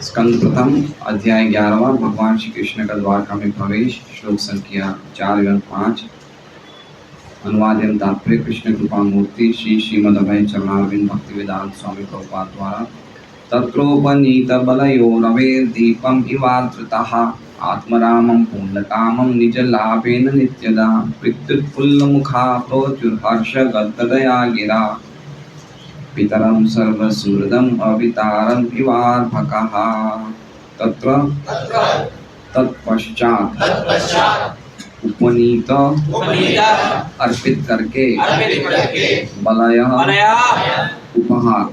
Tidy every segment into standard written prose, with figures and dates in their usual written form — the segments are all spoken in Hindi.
स्कंद प्रथम अध्याय 11वां। भगवान श्री कृष्ण का द्वारका में प्रवेश। श्लोक संख्या 4-5। अनुवाद एवं तात्पर्य। कृष्ण कृपा मूर्ति श्री श्रीमद अभय चरणारविंद भक्ति वेदांत स्वामी प्रभुपाद द्वारा तत्रोपनीत बलयोरवेर्दीपम इवात्रितः आत्मरामं पूर्णकामं निजलाभेन नित्यदा प्रत्युत्फुल्लमुखा प्रोचुर्हर्षगद्गदया गिरा पितरं सर्वसुहृदम् अवितारम् इवार्भकः। तत्र तत्पश्चात उपनीत अर्पित करके बलयः उपहार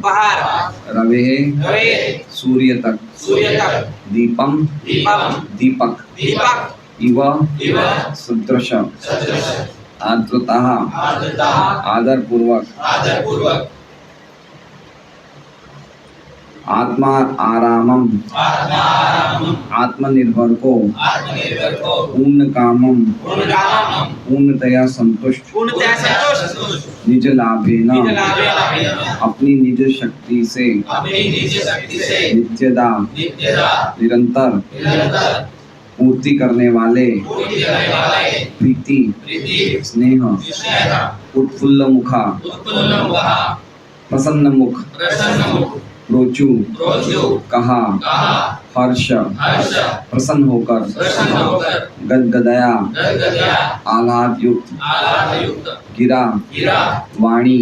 रवेः सूर्य तक दीपम दीपक इव सदृश आर्द्रतः आदर पूर्वक आत्मा आरामम आत्मनिर्भर को पूर्ण कामम पूर्णतया संतुष्ट निज लाभेन अपनी निज शक्ति से नित्यदा निरंतर पूर्ति करने वाले प्रीति स्नेह उत्फुल्ल मुखा प्रसन्न मुख रोचु कहा हर्ष प्रसन्न होकर गदगदया आह्लाद युक्त गिरा वाणी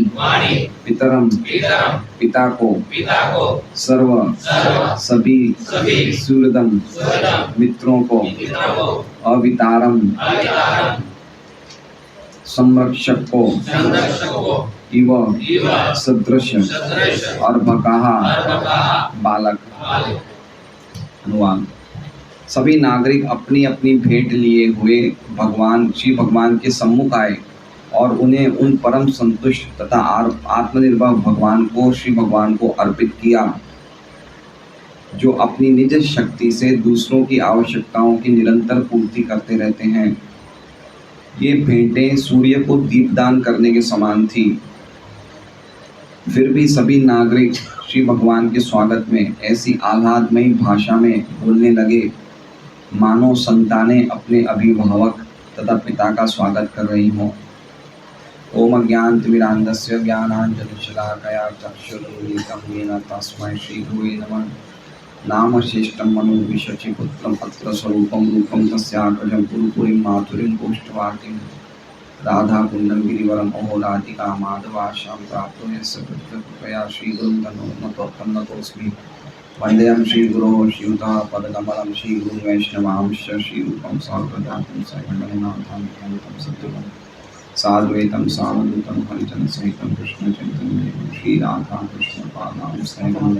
पितरम पिता को सर्व सभी सुहृदम मित्रों को अवितारम संरक्षक को इव सदृश और बकाहा बालक। अनुवाद। सभी नागरिक अपनी अपनी भेंट लिए हुए श्री भगवान के सम्मुख आए और उन्हें उन परम संतुष्ट तथा आत्मनिर्भर भगवान को श्री भगवान को अर्पित किया, जो अपनी निज शक्ति से दूसरों की आवश्यकताओं की निरंतर पूर्ति करते रहते हैं। ये भेंटें सूर्य को दीपदान करने के समान थी। फिर भी सभी नागरिक श्री भगवान के स्वागत में ऐसी आह्लादमयी भाषा में बोलने लगे मानो संतानें अपने अभिभावक तथा पिता का स्वागत कर रही हों। ओम अज्ञानतिमिरान्धस्य ज्ञानाञ्जनशलाकया चक्षुरुन्मीलितं येन तस्मै श्रीगुरुवे नमः। नाम श्रेष्ठं मनोविशचि पुत्रं अत्र स्वरूपं रूपं तस्याग्रजं पुरुपुरीं माधुरीं गोष्ठवाटिं राधाकुण्डं गिरिवरम् अहोराधिका माधवाश्यां प्राप्तो यस्य कृपया श्रीगुरुं तन्नतोऽस्मि। वन्देऽहं श्रीगुरोः श्रीयुतः पदकमलं श्रीगुरुं वैष्णवांश्च श्रीरूपं साग्रजातं सगणनाथान्वितं सद्गुरुं साद्वैतं सावधूतं हरिजनसहितं कृष्णचैतन्यं श्रीराधा कृष्णपादां सैगं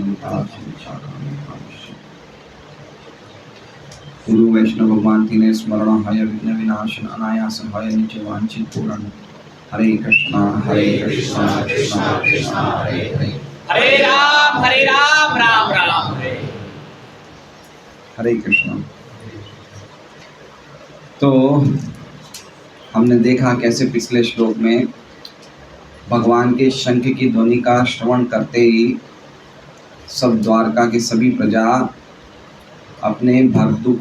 गुरु वैष्णव भगवान तीन स्मरण हय विघ्न विनाशन अनायास हय नित्य वांछित पूर्ण। हरे कृष्णा कृष्णा कृष्णा हरे हरे हरे राम राम राम हरे कृष्णा। तो हमने देखा कैसे पिछले श्लोक में भगवान के शंख की ध्वनि का श्रवण करते ही सब द्वारका के सभी प्रजा अपने भर्तु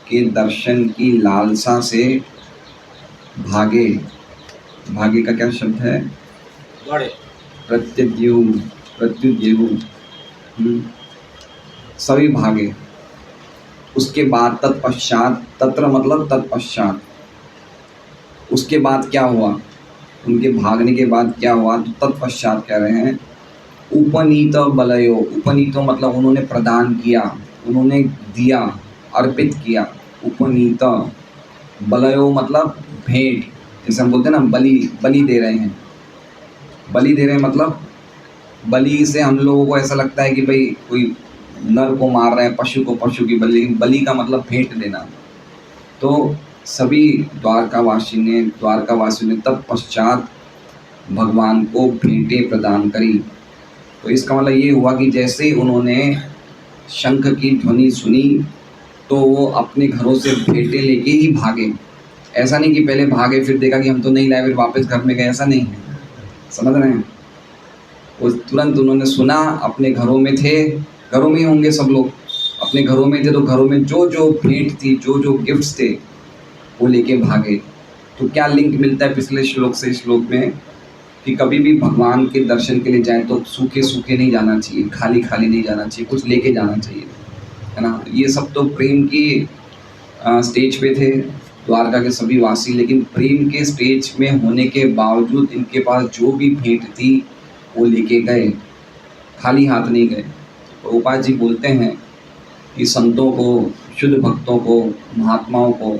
के दर्शन की लालसा से भागे का क्या शब्द है? प्रत्युद्यु सभी भागे। उसके बाद तत्पश्चात, तत्र मतलब तत्पश्चात, उसके बाद क्या हुआ? उनके भागने के बाद क्या हुआ? तो तत्पश्चात कह रहे हैं उपनीत बलयो। उपनीतो मतलब उन्होंने प्रदान किया, उन्होंने दिया, अर्पित किया। उपनीत बलयो मतलब भेंट, जैसे हम बोलते हैं ना बलि दे रहे हैं। बलि दे रहे हैं मतलब बलि से हम लोगों को ऐसा लगता है कि भाई कोई नर को मार रहे हैं, पशु को पशु की बलि का मतलब भेंट देना। तो सभी द्वारकावासियों ने तत्पश्चात भगवान को भेंटें प्रदान करी। तो इसका मतलब ये हुआ कि जैसे उन्होंने शंख की ध्वनि सुनी तो वो अपने घरों से भेंटें लेके ही भागे। ऐसा नहीं कि पहले भागे फिर देखा कि हम तो नहीं लाए फिर वापस घर में गए, ऐसा नहीं है। समझ रहे हैं? वो तुरंत उन्होंने सुना, अपने घरों में थे घरों में ही होंगे सब लोग, अपने घरों में थे तो घरों में जो जो भेंट थी, जो जो गिफ्ट्स थे, वो लेके भागे। तो क्या लिंक मिलता है पिछले श्लोक से इस श्लोक में, कि कभी भी भगवान के दर्शन के लिए जाए तो सूखे सूखे नहीं जाना चाहिए, खाली खाली नहीं जाना चाहिए, कुछ लेके जाना चाहिए, है ना। ये सब तो प्रेम की स्टेज पे थे द्वारका के सभी वासी, लेकिन प्रेम के स्टेज में होने के बावजूद इनके पास जो भी भेंट थी वो लेके गए, खाली हाथ नहीं गए। प्रभुपाद जी बोलते हैं कि संतों को, शुद्ध भक्तों को, महात्माओं को,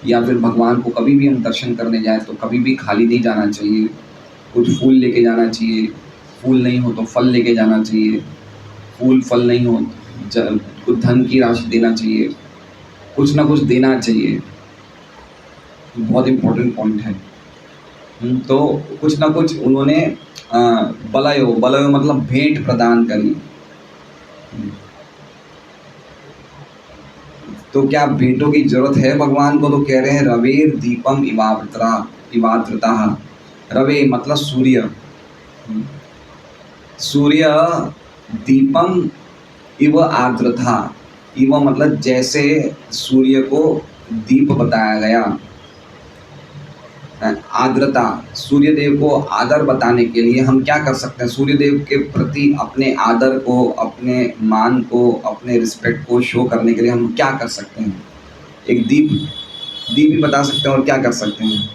या फिर भगवान को कभी भी हम दर्शन करने जाएं तो कभी भी खाली नहीं जाना चाहिए, कुछ फूल लेके जाना चाहिए, फूल नहीं हो तो फल लेके जाना चाहिए, फूल फल नहीं हो कुछ धन की राशि देना चाहिए, कुछ ना कुछ देना चाहिए। बहुत इम्पोर्टेंट पॉइंट है। तो कुछ ना कुछ उन्होंने बलयो मतलब भेंट प्रदान करी। तो क्या भेंटों की जरूरत है भगवान को? तो कह रहे हैं रवेर दीपम इवात्रता। रवे मतलब सूर्य, सूर्य दीपम इव आर्द्रता। इव मतलब जैसे सूर्य को दीप बताया गया, आर्द्रता, सूर्य देव को आदर बताने के लिए हम क्या कर सकते हैं? सूर्य देव के प्रति अपने आदर को, अपने मान को, अपने रिस्पेक्ट को शो करने के लिए हम क्या कर सकते हैं? एक दीप ही बता सकते हैं, और क्या कर सकते हैं?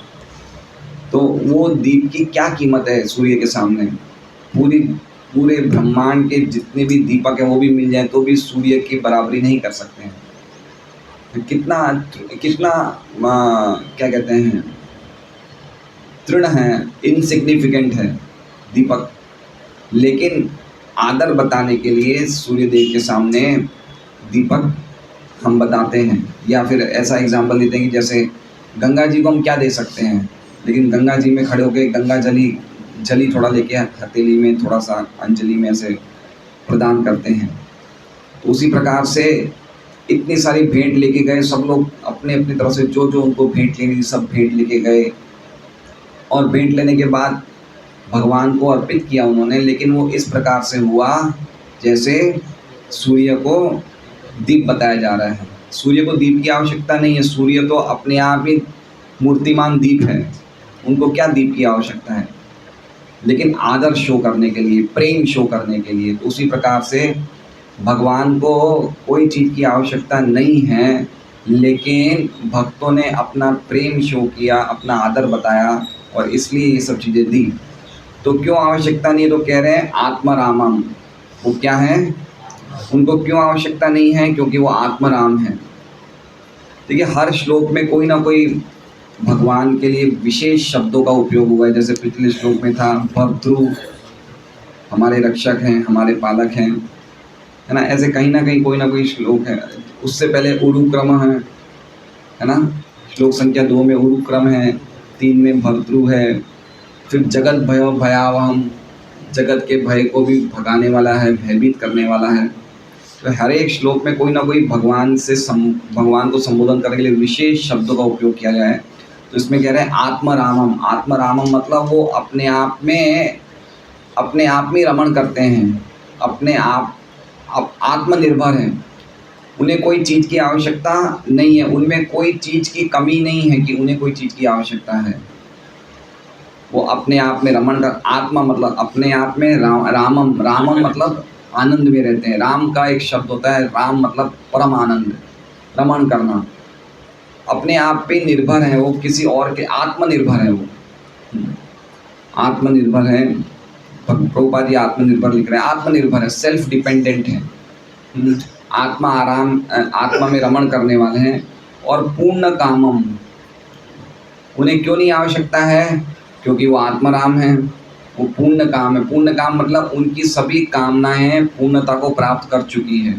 तो वो दीप की क्या कीमत है सूर्य के सामने? पूरे ब्रह्मांड के जितने भी दीपक हैं वो भी मिल जाए तो भी सूर्य की बराबरी नहीं कर सकते हैं। तो कितना क्या कहते हैं, तृण है, इनसिग्निफिकेंट है दीपक, लेकिन आदर बताने के लिए सूर्य देव के सामने दीपक हम बताते हैं। या फिर ऐसा एग्जाम्पल देते हैं कि जैसे गंगा जी को हम क्या दे सकते हैं, लेकिन गंगा जी में खड़े होकर गंगा जली थोड़ा लेके हथेली में थोड़ा सा अंजलि में ऐसे प्रदान करते हैं। तो उसी प्रकार से इतनी सारी भेंट लेके गए सब लोग, अपने अपनी तरफ से जो जो उनको भेंट लेनी थी सब भेंट लेके गए, और भेंट लेने के बाद भगवान को अर्पित किया उन्होंने। लेकिन वो इस प्रकार से हुआ जैसे सूर्य को दीप बताया जा रहा है। सूर्य को दीप की आवश्यकता नहीं है, सूर्य तो अपने आप ही मूर्तिमान दीप है, उनको क्या दीप की आवश्यकता है? लेकिन आदर शो करने के लिए, प्रेम शो करने के लिए। तो उसी प्रकार से भगवान को कोई चीज़ की आवश्यकता नहीं है, लेकिन भक्तों ने अपना प्रेम शो किया, अपना आदर बताया, और इसलिए ये सब चीज़ें दी। तो क्यों आवश्यकता नहीं है? तो कह रहे हैं आत्मरामम। वो क्या है? उनको क्यों आवश्यकता नहीं है? क्योंकि वो आत्मराम है। देखिए हर श्लोक में कोई ना कोई भगवान के लिए विशेष शब्दों का उपयोग हुआ है। जैसे पिछले श्लोक में था भर्तृ, हमारे रक्षक हैं, हमारे पालक हैं, है ना। ऐसे कहीं ना कहीं कोई ना कोई श्लोक है। उससे पहले उरुक्रम है ना, श्लोक संख्या 2 में उरुक्रम है, 3 में भर्तृ है। फिर जगत भयो भयावहम, जगत के भय को भी भगाने वाला है, भयभीत करने वाला है। तो हर एक श्लोक में कोई ना कोई भगवान को संबोधन करने के लिए विशेष शब्दों का उपयोग किया गया है। तो इसमें कह रहे हैं आत्मरामम। आत्मरामम मतलब वो अपने आप में रमण करते हैं, अपने आप आत्मनिर्भर हैं, उन्हें कोई चीज़ की आवश्यकता नहीं है, उनमें कोई चीज़ की कमी नहीं है कि उन्हें कोई चीज़ की आवश्यकता है। वो अपने आप में रमण कर, आत्मा मतलब अपने आप में, रामम मतलब आनंद में रहते हैं। राम का एक शब्द होता है, राम मतलब परम आनंद, रमण करना। अपने आप पे निर्भर है वो, किसी और के आत्मनिर्भर है वो, आत्मनिर्भर है। प्रभुपाद जी आत्मनिर्भर लिख रहे हैं, आत्मनिर्भर है, सेल्फ डिपेंडेंट है, आत्मा में रमण करने वाले हैं। और पूर्ण कामम, उन्हें क्यों नहीं आवश्यकता है? क्योंकि वो आत्माराम है, वो पूर्ण काम है। पूर्ण काम मतलब उनकी सभी कामनाएं पूर्णता को प्राप्त कर चुकी है,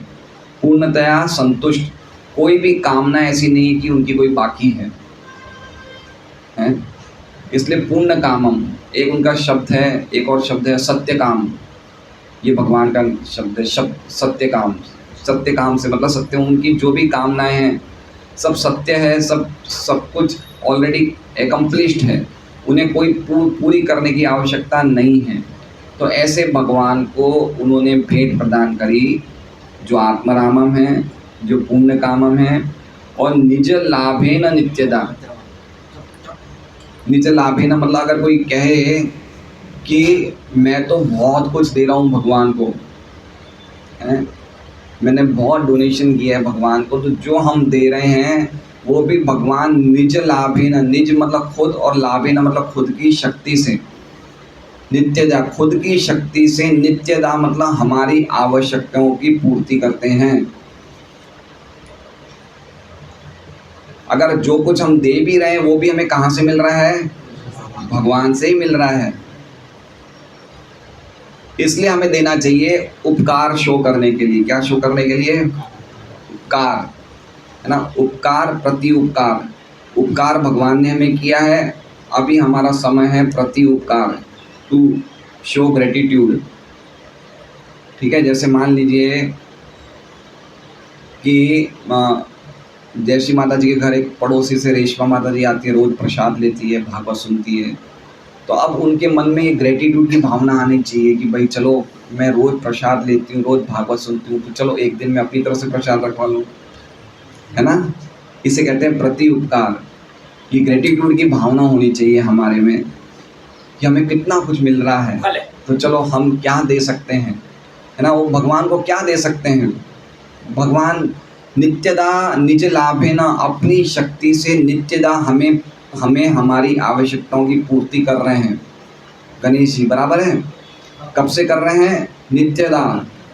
पूर्णतया संतुष्ट। कोई भी कामना ऐसी नहीं कि उनकी कोई बाकी है? इसलिए पूर्ण कामम एक उनका शब्द है। एक और शब्द है सत्य काम, ये भगवान का शब्द है, सत्य काम। सत्य काम से मतलब सत्य, उनकी जो भी कामनाएं हैं सब सत्य है, सब कुछ ऑलरेडी एकम्प्लिश्ड है, उन्हें कोई पूरी करने की आवश्यकता नहीं है। तो ऐसे भगवान को उन्होंने भेंट प्रदान करी, जो आत्मरामम है, जो पुण्य कामम है, और निज लाभेन नित्यदा। निज लाभेन मतलब अगर कोई कहे कि मैं तो बहुत कुछ दे रहा हूँ भगवान को, है, मैंने बहुत डोनेशन किया है भगवान को, तो जो हम दे रहे हैं वो भी भगवान निज लाभेन, निज मतलब खुद, और लाभेन मतलब खुद की शक्ति से, नित्यदा खुद की शक्ति से, नित्यदा मतलब हमारी आवश्यकताओं की पूर्ति करते हैं। अगर जो कुछ हम दे भी रहे हैं वो भी हमें कहाँ से मिल रहा है? भगवान से ही मिल रहा है। इसलिए हमें देना चाहिए उपकार शो करने के लिए। क्या शो करने के लिए? उपकार, है ना, उपकार प्रति उपकार। उपकार भगवान ने हमें किया है, अभी हमारा समय है प्रति उपकार, टू शो ग्रेटिट्यूड। ठीक है, जैसे मान लीजिए कि जैसी माता जी के घर एक पड़ोसी से रेशमा माता जी आती है, रोज़ प्रसाद लेती है, भागवत सुनती है, तो अब उनके मन में एक ग्रेटिट्यूड की भावना आनी चाहिए कि भाई चलो मैं रोज़ प्रसाद लेती हूँ, रोज़ भागवत सुनती हूँ, तो चलो एक दिन मैं अपनी तरफ से प्रसाद रखवा लूँ, है ना। इसे कहते हैं प्रति उपकार। कि ग्रेटिट्यूड की भावना होनी चाहिए हमारे में कि हमें कितना कुछ मिल रहा है, तो चलो हम क्या दे सकते हैं, है ना। वो भगवान को क्या दे सकते हैं? भगवान नित्यदा निज लाभे न, अपनी शक्ति से नित्यदा हमें हमारी आवश्यकताओं की पूर्ति कर रहे हैं। गणेश जी बराबर है। कब से कर रहे हैं? नित्यदा।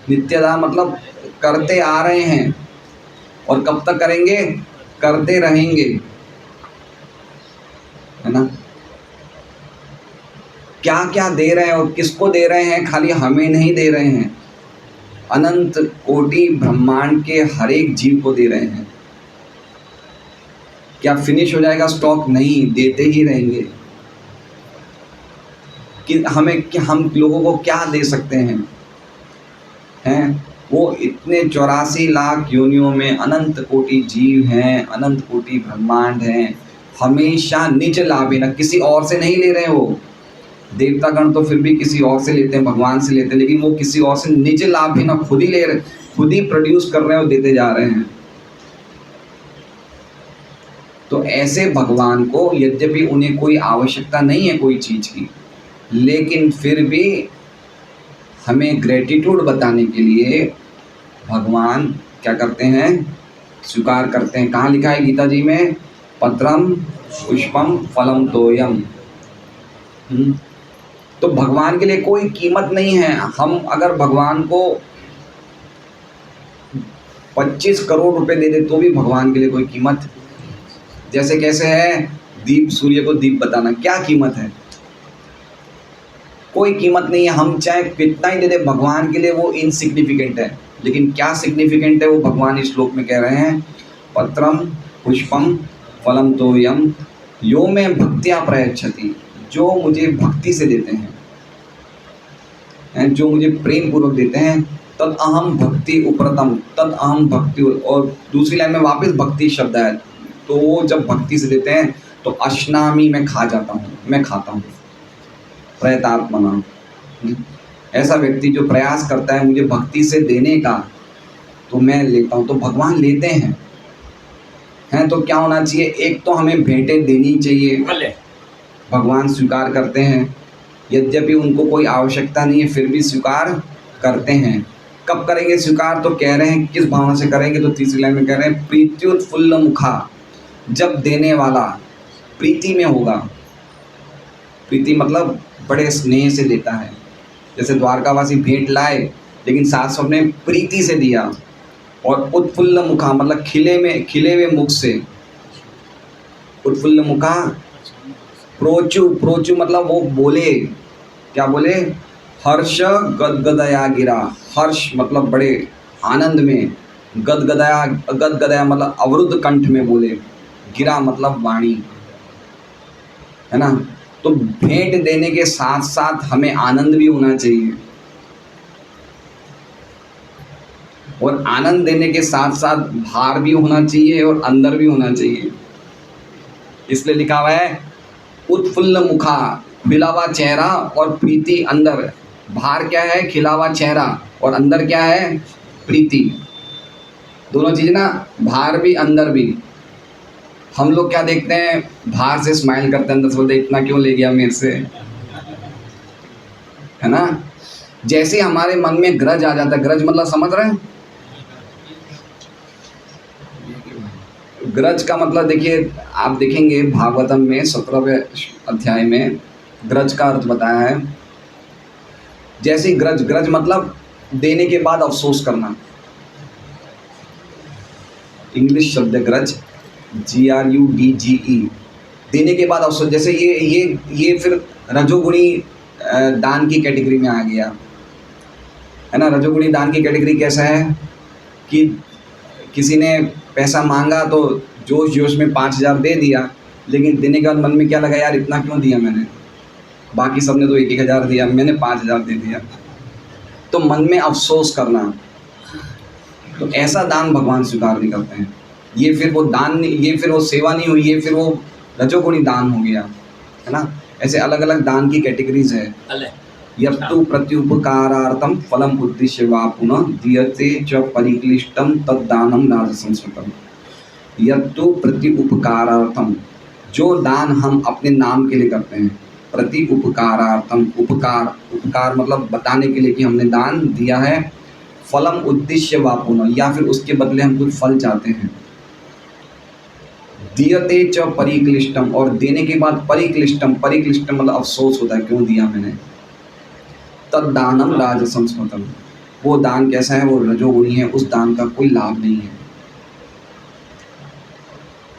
नित्यदा मतलब करते आ रहे हैं, और कब तक करेंगे? करते रहेंगे, है ना। क्या क्या दे रहे हैं और किसको दे रहे हैं? खाली हमें नहीं दे रहे हैं, अनंत कोटि ब्रह्मांड के हर एक जीव को दे रहे हैं। क्या फिनिश हो जाएगा स्टॉक? नहीं, देते ही रहेंगे। कि हम लोगों को क्या दे सकते हैं? वो इतने 84 लाख योनियों में अनंत कोटि जीव हैं, अनंत कोटि ब्रह्मांड हैं, हमेशा निज लाभे न, किसी और से नहीं ले रहे हैं। वो देवतागण तो फिर भी किसी और से लेते हैं, भगवान से लेते हैं, लेकिन वो किसी और से निज लाभे न, खुद ही ले रहे, खुद ही प्रोड्यूस कर रहे हैं और देते जा रहे हैं। तो ऐसे भगवान को, यद्यपि उन्हें कोई आवश्यकता नहीं है कोई चीज़ की, लेकिन फिर भी हमें ग्रेटिट्यूड बताने के लिए भगवान क्या करते हैं? स्वीकार करते हैं। कहाँ लिखा है गीता जी में? पत्रम पुष्पम फलम तोयम। तो भगवान के लिए कोई कीमत नहीं है। हम अगर भगवान को 25 करोड़ रुपए दे दे तो भी भगवान के लिए कोई कीमत, जैसे कैसे है दीप, सूर्य को दीप बताना, क्या कीमत है? कोई कीमत नहीं है। हम चाहे कितना ही दे दे भगवान के लिए वो इनसिग्निफिकेंट है। लेकिन क्या सिग्निफिकेंट है वो भगवान इस श्लोक में कह रहे हैं, पत्रम पुष्पम फलम तोयम यो में भक्त्या प्रयच्छति, जो मुझे भक्ति से देते हैं, जो मुझे प्रेम पूर्वक देते हैं, तद अहम भक्ति उपरतम, तद अहम भक्ति। और दूसरी लाइन में वापस भक्ति शब्द है, तो वो जब भक्ति से देते हैं तो अश्नामी, मैं खा जाता हूँ, मैं खाता हूँ। प्रयतात्मना, ऐसा व्यक्ति जो प्रयास करता है मुझे भक्ति से देने का, तो मैं लेता हूँ। तो भगवान लेते हैं, तो क्या होना चाहिए? एक तो हमें भेंटें देनी चाहिए, भगवान स्वीकार करते हैं, यद्यपि उनको कोई आवश्यकता नहीं है फिर भी स्वीकार करते हैं। कब करेंगे स्वीकार? तो कह रहे हैं किस भावना से करेंगे? तो तीसरी लाइन में कह रहे हैं प्रीत्युत्फुल्ल मुखा, जब देने वाला प्रीति में होगा। प्रीति मतलब बड़े स्नेह से देता है। जैसे द्वारकावासी भेंट लाए लेकिन साथ सबने प्रीति से दिया। और उत्फुल्ल मुखा मतलब खिले हुए मुख से। उत्फुल्ल मुखा, प्रोचु मतलब वो बोले, क्या बोले? हर्ष गदगदया गिरा, हर्ष मतलब बड़े आनंद में, गदगदया मतलब अवरुद्ध कंठ में बोले, गिरा मतलब वाणी, है ना। तो भेंट देने के साथ साथ हमें आनंद भी होना चाहिए, और आनंद देने के साथ साथ भार भी होना चाहिए और अंदर भी होना चाहिए। इसलिए लिखा हुआ है उत्फुल्ल मुखा, खिला हुआ चेहरा और प्रीति अंदर, बाहर क्या है? खिला हुआ चेहरा, और अंदर क्या है? प्रीति। दोनों चीज़ ना, बाहर भी अंदर भी। हम लोग क्या देखते हैं? बाहर से स्माइल करते हैं, अंदर से बोलते हैं इतना क्यों ले गया मेरे से, है ना? जैसे हमारे मन में ग्रज आ जाता है, ग्रज मतलब समझ रहे हैं? ग्रज का मतलब देखिए, आप देखेंगे भागवतम में 17वें अध्याय में ग्रज का अर्थ बताया है। जैसे ग्रज, ग्रज मतलब देने के बाद अफसोस करना। इंग्लिश शब्द है ग्रज, GRUDGE, देने के बाद अफसोस। जैसे ये फिर रजोगुणी दान की कैटेगरी में आ गया, है ना? रजोगुणी दान की कैटेगरी कैसा है कि किसी ने पैसा मांगा तो जोश जोश में 5,000 दे दिया, लेकिन देने के बाद मन में क्या लगा, यार इतना क्यों दिया मैंने, बाकी सबने तो 1,000 दिया, मैंने 5,000 दे दिया, तो मन में अफसोस करना। तो ऐसा दान भगवान स्वीकार नहीं करते हैं। ये फिर वो दान नहीं, ये फिर वो सेवा नहीं हुई, ये फिर वो रजोगुणी दान हो गया, है ना? ऐसे अलग अलग दान की कैटेगरीज है। यत्तु प्रत्युपकारार्थम फलम उद्दिश्य वा पुनः दीयते च परिक्लिष्टम तद्दानम राजसंस्कृतम। यत्तु प्रत्युपकारार्थम, जो दान हम अपने नाम के लिए करते हैं, प्रति उपकारार्थम, उपकार, उपकार मतलब बताने के लिए कि हमने दान दिया है। फलम उद्देश्य वा पुनः, या फिर उसके बदले हम कुछ फल चाहते हैं। दीयते च परिक्लिष्टम, और देने के बाद परिक्लिष्टम, परिक्लिष्टम मतलब अफसोस होता है क्यों दिया मैंने। तद्दानम राजसंस्कृतम, वो दान कैसा है? वो रजोगुणी है, उस दान का कोई लाभ नहीं है।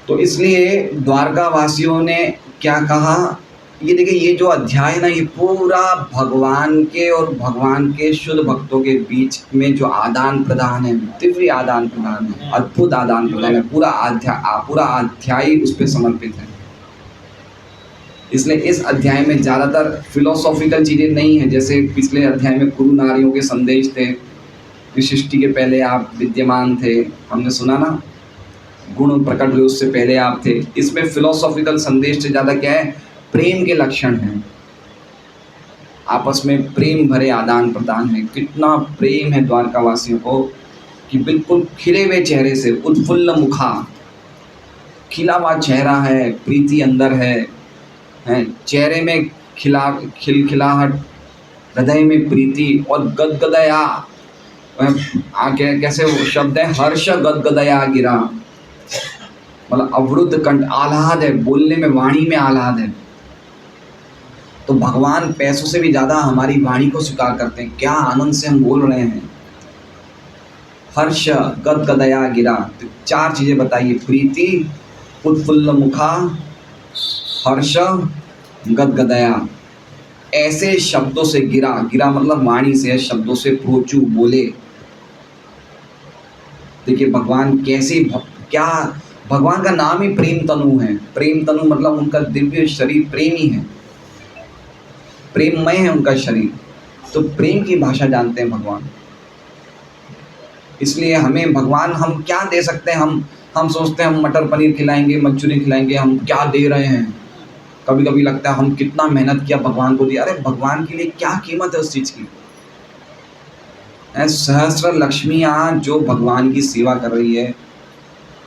तो इसलिए द्वारका वासियों ने क्या कहा? ये देखिए, ये जो अध्याय ना, ये पूरा भगवान के और भगवान के शुद्ध भक्तों के बीच में जो आदान प्रदान है, दिव्य आदान प्रदान है, अद्भुत आदान प्रदान है, पूरा अध्याय उस पर समर्पित है। इसलिए इस अध्याय में ज़्यादातर फिलोसॉफिकल चीज़ें नहीं हैं, जैसे पिछले अध्याय में कुरु नारियों के संदेश थे कि सृष्टि के पहले आप विद्यमान थे, हमने सुना ना, गुण प्रकट हुए उससे पहले आप थे। इसमें फिलोसॉफिकल संदेश से ज़्यादा क्या है? प्रेम के लक्षण हैं, आपस में प्रेम भरे आदान प्रदान है। कितना प्रेम है द्वारकावासियों को कि बिल्कुल खिले हुए चेहरे से, उत्फुल्ल मुखा, खिला हुआ चेहरा है, प्रीति अंदर है, चेहरे में खिलखिलाहट, हृदय में प्रीति, और गदगदया, कैसे वो शब्द है? हर्ष गदगदया गिरा, मतलब अवरुद्ध कंठ, आह्लाद है, बोलने में, वाणी में आह्लाद है। तो भगवान पैसों से भी ज़्यादा हमारी वाणी को स्वीकार करते हैं, क्या आनंद से हम बोल रहे हैं। हर्ष गदगदया गिरा, तो 4 चीज़ें बताइए, प्रीति, उत्फुल्ल मुखा, हर्ष, गदगदया। ऐसे शब्दों से गिरा, गिरा मतलब वाणी से, शब्दों से प्रोचु बोले। देखिए भगवान कैसे क्या, भगवान का नाम ही प्रेम तनु है। प्रेम तनु मतलब उनका दिव्य शरीर प्रेमी है, प्रेममय है उनका शरीर, तो प्रेम की भाषा जानते हैं भगवान। इसलिए हमें भगवान, हम क्या दे सकते हैं? हम सोचते हैं हम मटर पनीर खिलाएंगे, मंचूरियन खिलाएंगे, हम क्या दे रहे हैं। कभी कभी लगता है हम कितना मेहनत किया भगवान को दिया। अरे भगवान के लिए क्या कीमत है उस चीज़ की? सहस्त्र लक्ष्मियाँ जो भगवान की सेवा कर रही है,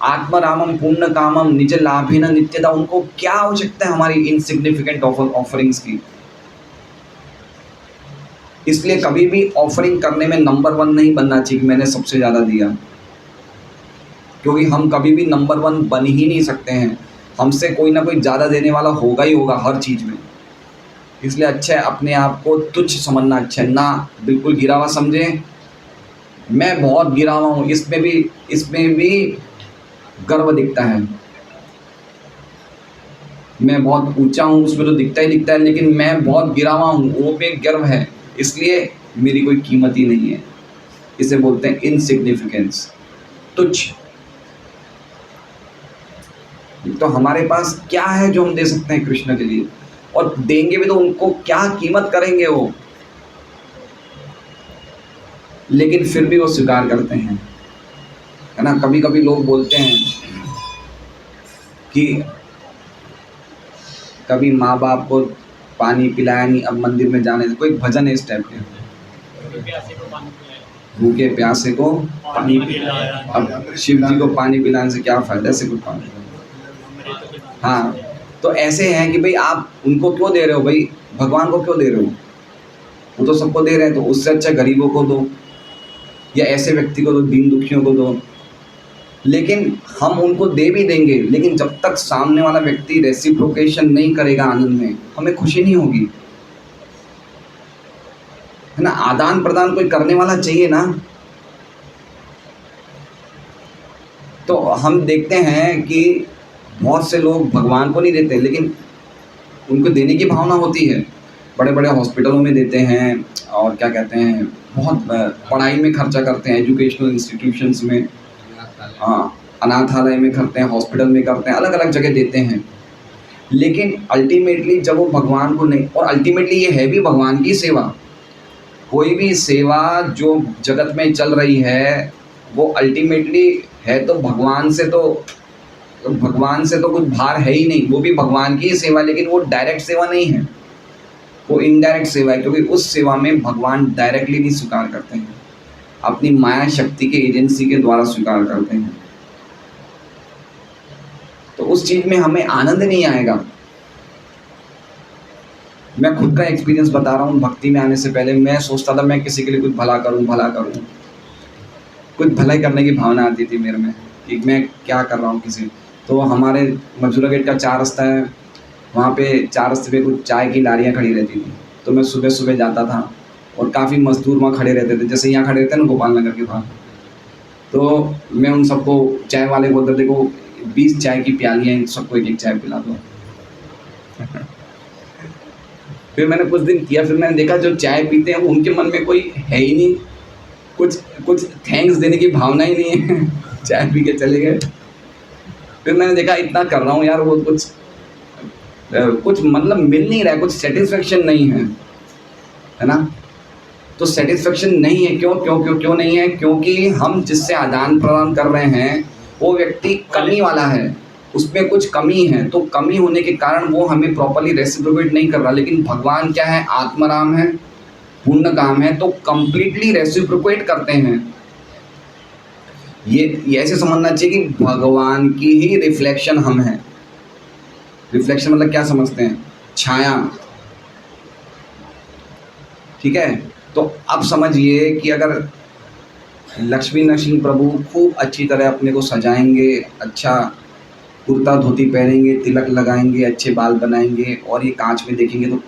आत्मरामम पुण्य कामम निज लाभेन नित्यदा, उनको क्या आवश्यकता है हमारी इनसिग्निफिकेंट ऑफरिंग्स की। इसलिए कभी भी ऑफरिंग करने में नंबर 1 नहीं बनना चाहिए कि मैंने सबसे ज़्यादा दिया, क्योंकि हम कभी भी नंबर 1 बन ही नहीं सकते हैं। हमसे कोई ना कोई ज़्यादा देने वाला होगा ही होगा हर चीज़ में। इसलिए अच्छा है अपने आप को तुच्छ समझना, अच्छा है ना, बिल्कुल गिरा हुआ समझें, मैं बहुत गिरा हुआ हूँ। इसमें भी गर्व दिखता है, मैं बहुत ऊंचा हूँ, उसमें तो दिखता ही दिखता है, लेकिन मैं बहुत गिरा हुआ हूँ, वो भी गर्व है, इसलिए मेरी कोई कीमत ही नहीं है। इसे बोलते हैं इनसिग्निफिकेंस, तुच्छ। तो हमारे पास क्या है जो हम दे सकते हैं कृष्ण के लिए, और देंगे भी तो उनको क्या कीमत करेंगे वो, लेकिन फिर भी वो स्वीकार करते हैं, है ना। कभी कभी लोग बोलते हैं कि कभी माँ बाप को पानी पिलाया नहीं, अब मंदिर में जाने से, कोई भजन है इस टाइप के, प्यासे को पानी पिलाया, भूखे प्यासे को पानी पिलाया, अब शिव जी को पानी पिलाने से क्या फ़ायदा, ऐसे कुछ पानी। हाँ, तो ऐसे हैं कि भाई आप उनको क्यों दे रहे हो भाई, भगवान को क्यों दे रहे हो, वो तो सबको दे रहे हैं, तो उससे अच्छा गरीबों को दो या ऐसे व्यक्ति को दो, दीन दुखियों को दो। लेकिन हम उनको दे भी देंगे, लेकिन जब तक सामने वाला व्यक्ति रेसिप्रोकेशन नहीं करेगा आनंद में, हमें खुशी नहीं होगी, है ना। आदान प्रदान कोई करने वाला चाहिए ना। तो हम देखते हैं कि बहुत से लोग भगवान को नहीं देते, लेकिन उनको देने की भावना होती है, बड़े बड़े हॉस्पिटलों में देते हैं, और क्या कहते हैं, बहुत पढ़ाई में खर्चा करते हैं, एजुकेशनल इंस्टीट्यूशंस में, हाँ, अनाथालय में करते हैं, हॉस्पिटल में करते हैं, अलग अलग जगह देते हैं। लेकिन अल्टीमेटली जब वो भगवान को नहीं, और अल्टीमेटली ये है भी भगवान की सेवा, कोई भी सेवा जो जगत में चल रही है वो अल्टीमेटली है तो भगवान से, तो भगवान से तो कुछ भार है ही नहीं, वो भी भगवान की ही सेवा, लेकिन वो डायरेक्ट सेवा नहीं है, वो इनडायरेक्ट सेवा है, क्योंकि उस सेवा में भगवान डायरेक्टली नहीं स्वीकार करते हैं, अपनी माया शक्ति के एजेंसी के द्वारा स्वीकार करते हैं। तो उस चीज़ में हमें आनंद नहीं आएगा। मैं खुद का एक्सपीरियंस बता रहा हूँ, भक्ति में आने से पहले मैं सोचता था मैं किसी के लिए कुछ भला करूँ, कुछ भलाई करने की भावना आती थी मेरे में कि मैं क्या कर रहा हूँ किसी। तो हमारे मजूरा गेट का 4 रास्ता है, वहाँ पे 4 रास्ते पे कुछ चाय की लारियाँ खड़ी रहती थी, तो मैं सुबह सुबह जाता था और काफ़ी मज़दूर वहाँ खड़े रहते थे, जैसे यहाँ खड़े रहते हैं ना गोपाल नगर के बाहर, तो मैं उन सबको, चाय वाले बोलते, देखो 20 चाय की प्यालियाँ, सबको एक एक चाय पिला दो। फिर मैंने कुछ दिन किया, फिर मैंने देखा जो चाय पीते हैं उनके मन में कोई है ही नहीं, कुछ थैंक्स देने की भावना ही नहीं है, चाय पी के चले गए। फिर मैंने देखा इतना कर रहा हूँ यार, वो कुछ मतलब मिल नहीं रहा है, कुछ सेटिस्फेक्शन नहीं है ना। तो सेटिस्फेक्शन नहीं है, क्यों नहीं है, क्योंकि हम जिससे आदान प्रदान कर रहे हैं वो व्यक्ति कमी वाला है, उसमें कुछ कमी है, तो कमी होने के कारण वो हमें प्रॉपर्ली रेसिप्रोकेट नहीं कर रहा। लेकिन भगवान क्या है, आत्माराम है, पूर्ण काम है, तो कंप्लीटली रेसिप्रोकेट करते हैं। ये ऐसे समझना चाहिए कि भगवान की ही रिफ्लेक्शन हम हैं। रिफ्लेक्शन मतलब क्या समझते हैं, छाया, ठीक है। तो अब समझिए कि अगर लक्ष्मी नरसिंह प्रभु खूब अच्छी तरह अपने को सजाएंगे, अच्छा कुर्ता धोती पहनेंगे, तिलक लगाएंगे, अच्छे बाल बनाएंगे, और ये कांच में देखेंगे तो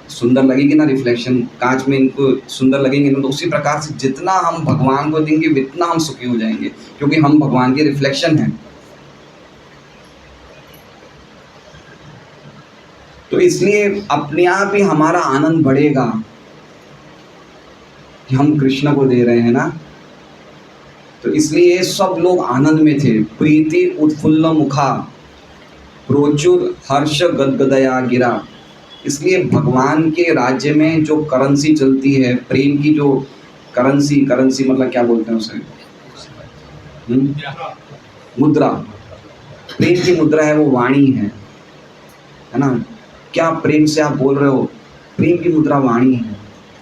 सुंदर लगेगी ना, रिफ्लेक्शन कांच में इनको सुंदर लगेंगे ना, तो उसी प्रकार से जितना हम भगवान को देंगे उतना हम सुखी हो जाएंगे, क्योंकि हम भगवान के रिफ्लेक्शन हैं। तो इसलिए अपने आप ही हमारा आनंद बढ़ेगा कि हम कृष्ण को दे रहे हैं ना। तो इसलिए सब लोग आनंद में थे। प्रीति उत्फुल्ल मुखा प्रोचुर हर्ष गदगदया गिरा। इसलिए भगवान के राज्य में जो करेंसी चलती है, प्रेम की जो करेंसी मतलब क्या बोलते हैं उसे, मुद्रा, प्रेम की मुद्रा है, वो वाणी है ना। क्या प्रेम से आप बोल रहे हो, प्रेम की मुद्रा वाणी है।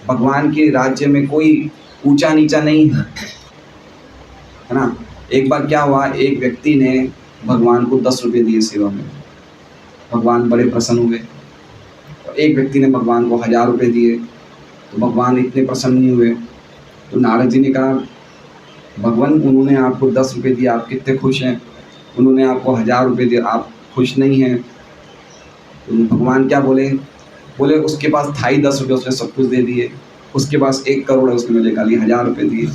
भगवान के राज्य में कोई ऊंचा नीचा नहीं है ना। एक बार क्या हुआ, एक व्यक्ति ने भगवान को 10 रुपये दिए सेवा में, भगवान बड़े प्रसन्न हुए। एक व्यक्ति ने भगवान को 1000 रुपये दिए, तो भगवान इतने प्रसन्न नहीं हुए। तो नारद जी ने कहा, भगवान उन्होंने आपको 10 रुपये दिए, आप कितने खुश हैं, उन्होंने आपको 1000 रुपये दिए, आप खुश नहीं हैं। तो भगवान क्या बोले, उसके पास था ही 10 रुपये, उसने सब कुछ दे दिए। उसके पास 1 करोड़ है, उसने मुझे खाली 1000 रुपये दिए।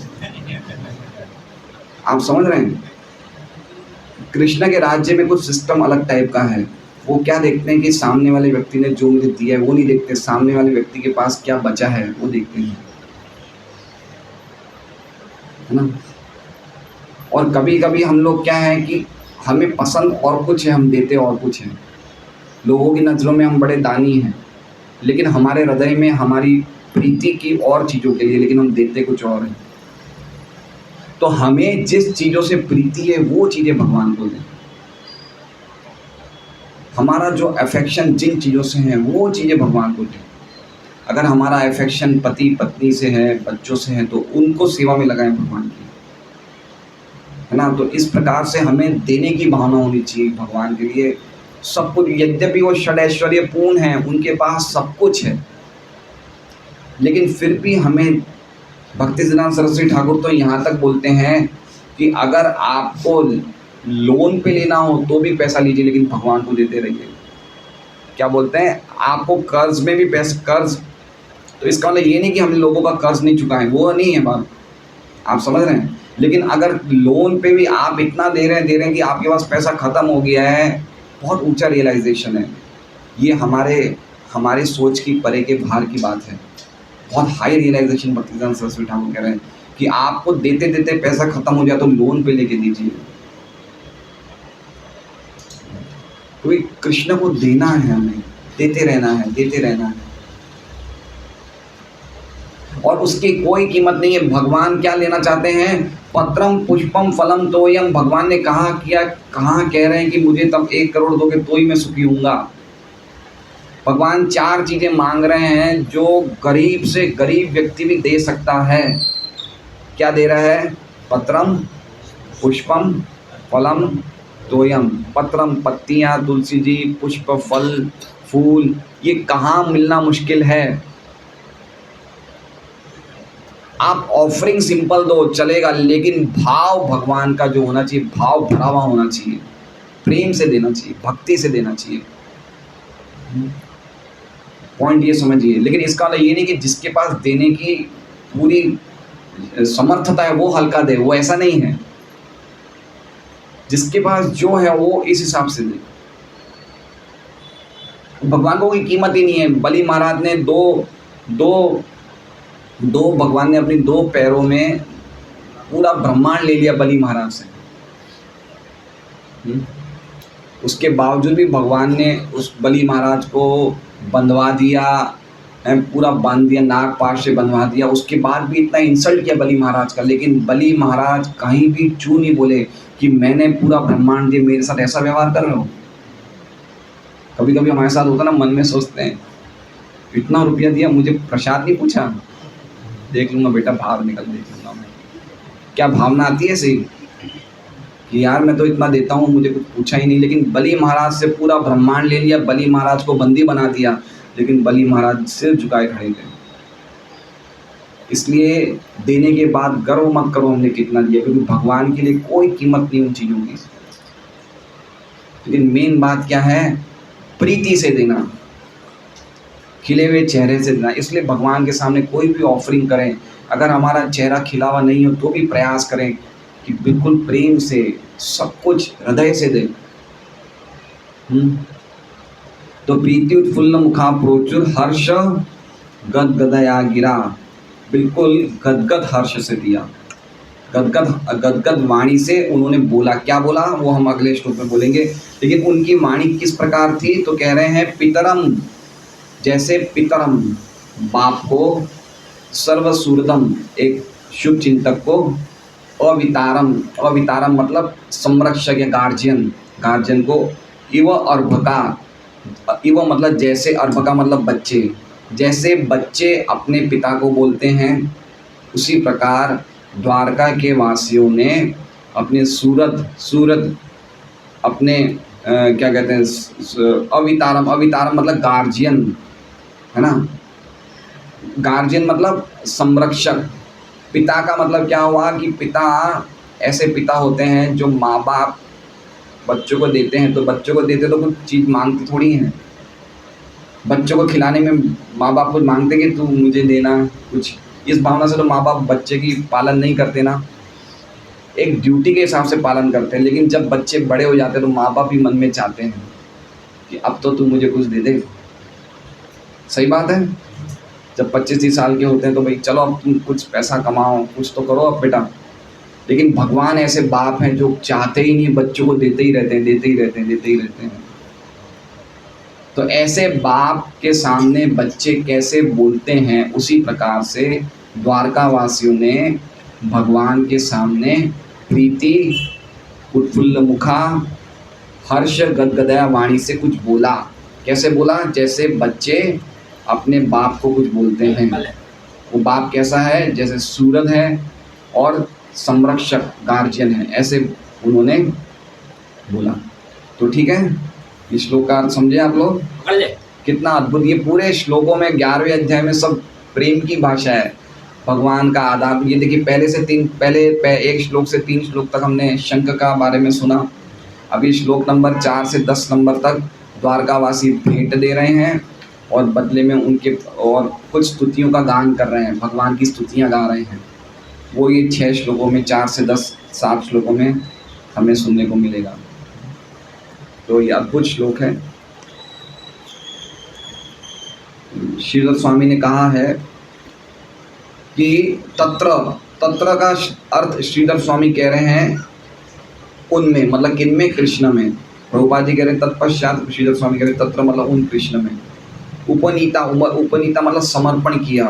आप समझ रहे हैं, कृष्ण के राज्य में कुछ सिस्टम अलग टाइप का है। वो क्या देखते हैं कि सामने वाले व्यक्ति ने जो मुझे दिया है वो नहीं देखते, सामने वाले व्यक्ति के पास क्या बचा है वो देखते हैं, है ना। और कभी कभी हम लोग क्या है कि हमें पसंद और कुछ है, हम देते और कुछ है। लोगों की नज़रों में हम बड़े दानी हैं, लेकिन हमारे हृदय में हमारी प्रीति की और चीज़ों के लिए, लेकिन हम देते कुछ और हैं। तो हमें जिस चीज़ों से प्रीति है वो चीज़ें भगवान को दें। हमारा जो अफेक्शन जिन चीज़ों से है वो चीज़ें भगवान को दें। अगर हमारा अफेक्शन पति पत्नी से है, बच्चों से है, तो उनको सेवा में लगाएं भगवान की, है ना। तो इस प्रकार से हमें देने की भावना होनी चाहिए भगवान के लिए सब कुछ। यद्यपि वो षडैश्वर्य पूर्ण है, उनके पास सब कुछ है, लेकिन फिर भी हमें भक्ति सिद्धांत सरस्वती ठाकुर तो यहाँ तक बोलते हैं कि अगर आपको लोन पे लेना हो तो भी पैसा लीजिए, लेकिन भगवान को देते रहिए। क्या बोलते हैं, आपको कर्ज में भी पैसा, कर्ज तो इसका मतलब ये नहीं कि हमने लोगों का कर्ज नहीं चुकाएं, वो नहीं है बात, आप समझ रहे हैं। लेकिन अगर लोन पे भी आप इतना दे रहे हैं कि आपके पास पैसा ख़त्म हो गया है, बहुत ऊंचा रियलाइजेशन है ये। हमारे सोच की परे के बाहर की बात है, बहुत हाई रियलाइजेशन भक्ति सिद्धांत सरस्वती ठाकुर कह रहे हैं कि आपको देते देते पैसा खत्म हो जाए तो लोन पे लेके दीजिए। तो कृष्ण को देना है, हमें देते रहना है, देते रहना है, और उसकी कोई कीमत नहीं है। भगवान क्या लेना चाहते हैं, पत्रम पुष्पम फलम तोयम। भगवान ने कहाँ कह रहे हैं कि मुझे तब 1 करोड़ दोगे तो ही मैं सुखी हूँगा। भगवान 4 चीज़ें मांग रहे हैं जो गरीब से गरीब व्यक्ति भी दे सकता है। क्या दे रहा है, पत्रम पुष्पम फलम तोयम। पत्रम पत्तियाँ, तुलसी जी, पुष्प फल फूल, ये कहाँ मिलना मुश्किल है। आप ऑफरिंग सिंपल दो चलेगा, लेकिन भाव भगवान का जो होना चाहिए, भाव भरा हुआ होना चाहिए, प्रेम से देना चाहिए, भक्ति से देना चाहिए। पॉइंट ये समझिए। लेकिन इसका मतलब ये नहीं कि जिसके पास देने की पूरी समर्थता है वो हल्का दे, वो ऐसा नहीं है। जिसके पास जो है वो इस हिसाब से दे। भगवान को कोई कीमत ही नहीं है। बलि महाराज ने दो भगवान ने अपनी 2 पैरों में पूरा ब्रह्मांड ले लिया बलि महाराज से। उसके बावजूद भी भगवान ने उस बलि महाराज को बंधवा दिया, पूरा बांध दिया, नाग पाश से बंधवा दिया। उसके बाद भी इतना इंसल्ट किया बलि महाराज का, लेकिन बलि महाराज कहीं भी चू नहीं बोले कि मैंने पूरा ब्रह्मांड दिया, मेरे साथ ऐसा व्यवहार कर रहे हो। कभी कभी हमारे साथ होता ना, मन में सोचते हैं इतना रुपया दिया, मुझे प्रसाद नहीं पूछा, देख लूँगा बेटा, बाहर निकल देख लूँगा मैं। क्या भावना आती है ऐसी कि यार मैं तो इतना देता हूँ, मुझे कुछ पूछा ही नहीं। लेकिन बलि महाराज से पूरा ब्रह्मांड ले लिया, बलि महाराज को बंदी बना दिया, लेकिन बलि महाराज सिर झुकाए खड़े थे। इसलिए देने के बाद गर्व मत करो हमने कितना दिया, क्योंकि भगवान के लिए कोई कीमत नहीं उन चीज़ों की। लेकिन मेन बात क्या है, प्रीति से देना, खिले हुए चेहरे से देना। इसलिए भगवान के सामने कोई भी ऑफरिंग करें, अगर हमारा चेहरा खिला हुआ नहीं हो तो भी प्रयास करें कि बिल्कुल प्रेम से सब कुछ हृदय से दें। तो प्रीति उत्फुल्ल मुखा प्रोचुर हर्ष गदगदया गिरा। बिल्कुल गदगद हर्ष से दिया, गदगद वाणी से उन्होंने बोला। क्या बोला वो हम अगले श्लोक में बोलेंगे। लेकिन उनकी वाणी किस प्रकार थी, तो कह रहे हैं पितरम, जैसे पितरम बाप को, सर्वसूरदम एक शुभ चिंतक को, अवितारम मतलब संरक्षक या गार्जियन को, इव अर्भका, इव मतलब जैसे, अर्भका मतलब बच्चे, जैसे बच्चे अपने पिता को बोलते हैं, उसी प्रकार द्वारका के वासियों ने अपने सूरत अपने क्या कहते हैं, अवितारम मतलब गार्जियन, है ना। गार्जियन मतलब संरक्षक। पिता का मतलब क्या हुआ कि पिता, ऐसे पिता होते हैं जो माँ बाप बच्चों को देते हैं, तो बच्चों को देते तो कुछ चीज़ मांगते थोड़ी हैं। बच्चों को खिलाने में माँ बाप कुछ मांगते कि तू मुझे देना कुछ, इस भावना से तो माँ बाप बच्चे की पालन नहीं करते ना, एक ड्यूटी के हिसाब से पालन करते हैं। लेकिन जब बच्चे बड़े हो जाते हैं तो माँ बाप भी मन में चाहते हैं कि अब तो तू मुझे कुछ दे दे। सही बात है। जब 25-30 साल के होते हैं तो भाई चलो अब तुम कुछ पैसा कमाओ, कुछ तो करो अब बेटा। लेकिन भगवान ऐसे बाप हैं जो चाहते ही नहीं, बच्चों को देते ही रहते हैं। तो ऐसे बाप के सामने बच्चे कैसे बोलते हैं, उसी प्रकार से द्वारका वासियों ने भगवान के सामने प्रीति उत्फुल्ल मुखा हर्ष गदगदया वाणी से कुछ बोला। कैसे बोला? जैसे बच्चे अपने बाप को कुछ बोलते हैं। वो बाप कैसा है? जैसे सूरज है और संरक्षक गार्जियन है, ऐसे उन्होंने बोला। तो ठीक है, इस श्लोक का अर्थ समझे आप लोग? कितना अद्भुत! ये पूरे श्लोकों में 11वें अध्याय में सब प्रेम की भाषा है, भगवान का आदाब। ये देखिए एक श्लोक से 3 श्लोक तक हमने शंख का बारे में सुना। अभी श्लोक नंबर 4 से 10 नंबर तक द्वारकावासी भेंट दे रहे हैं और बदले में उनके और कुछ स्तुतियों का गान कर रहे हैं, भगवान की स्तुतियाँ गा रहे हैं। वो ये 6 श्लोकों में 4 से 10 7 श्लोकों में हमें सुनने को मिलेगा। तो ये अद्भुत श्लोक है। श्रीधर स्वामी ने कहा है कि तत्र का अर्थ श्रीधर स्वामी कह रहे हैं उनमें, मतलब किनमें? कृष्ण में। प्रभुपाद जी कह रहे हैं तत्पश्चात, श्रीधर स्वामी कह रहे हैं तत्र मतलब उन कृष्ण में। उपनीता मतलब समर्पण किया।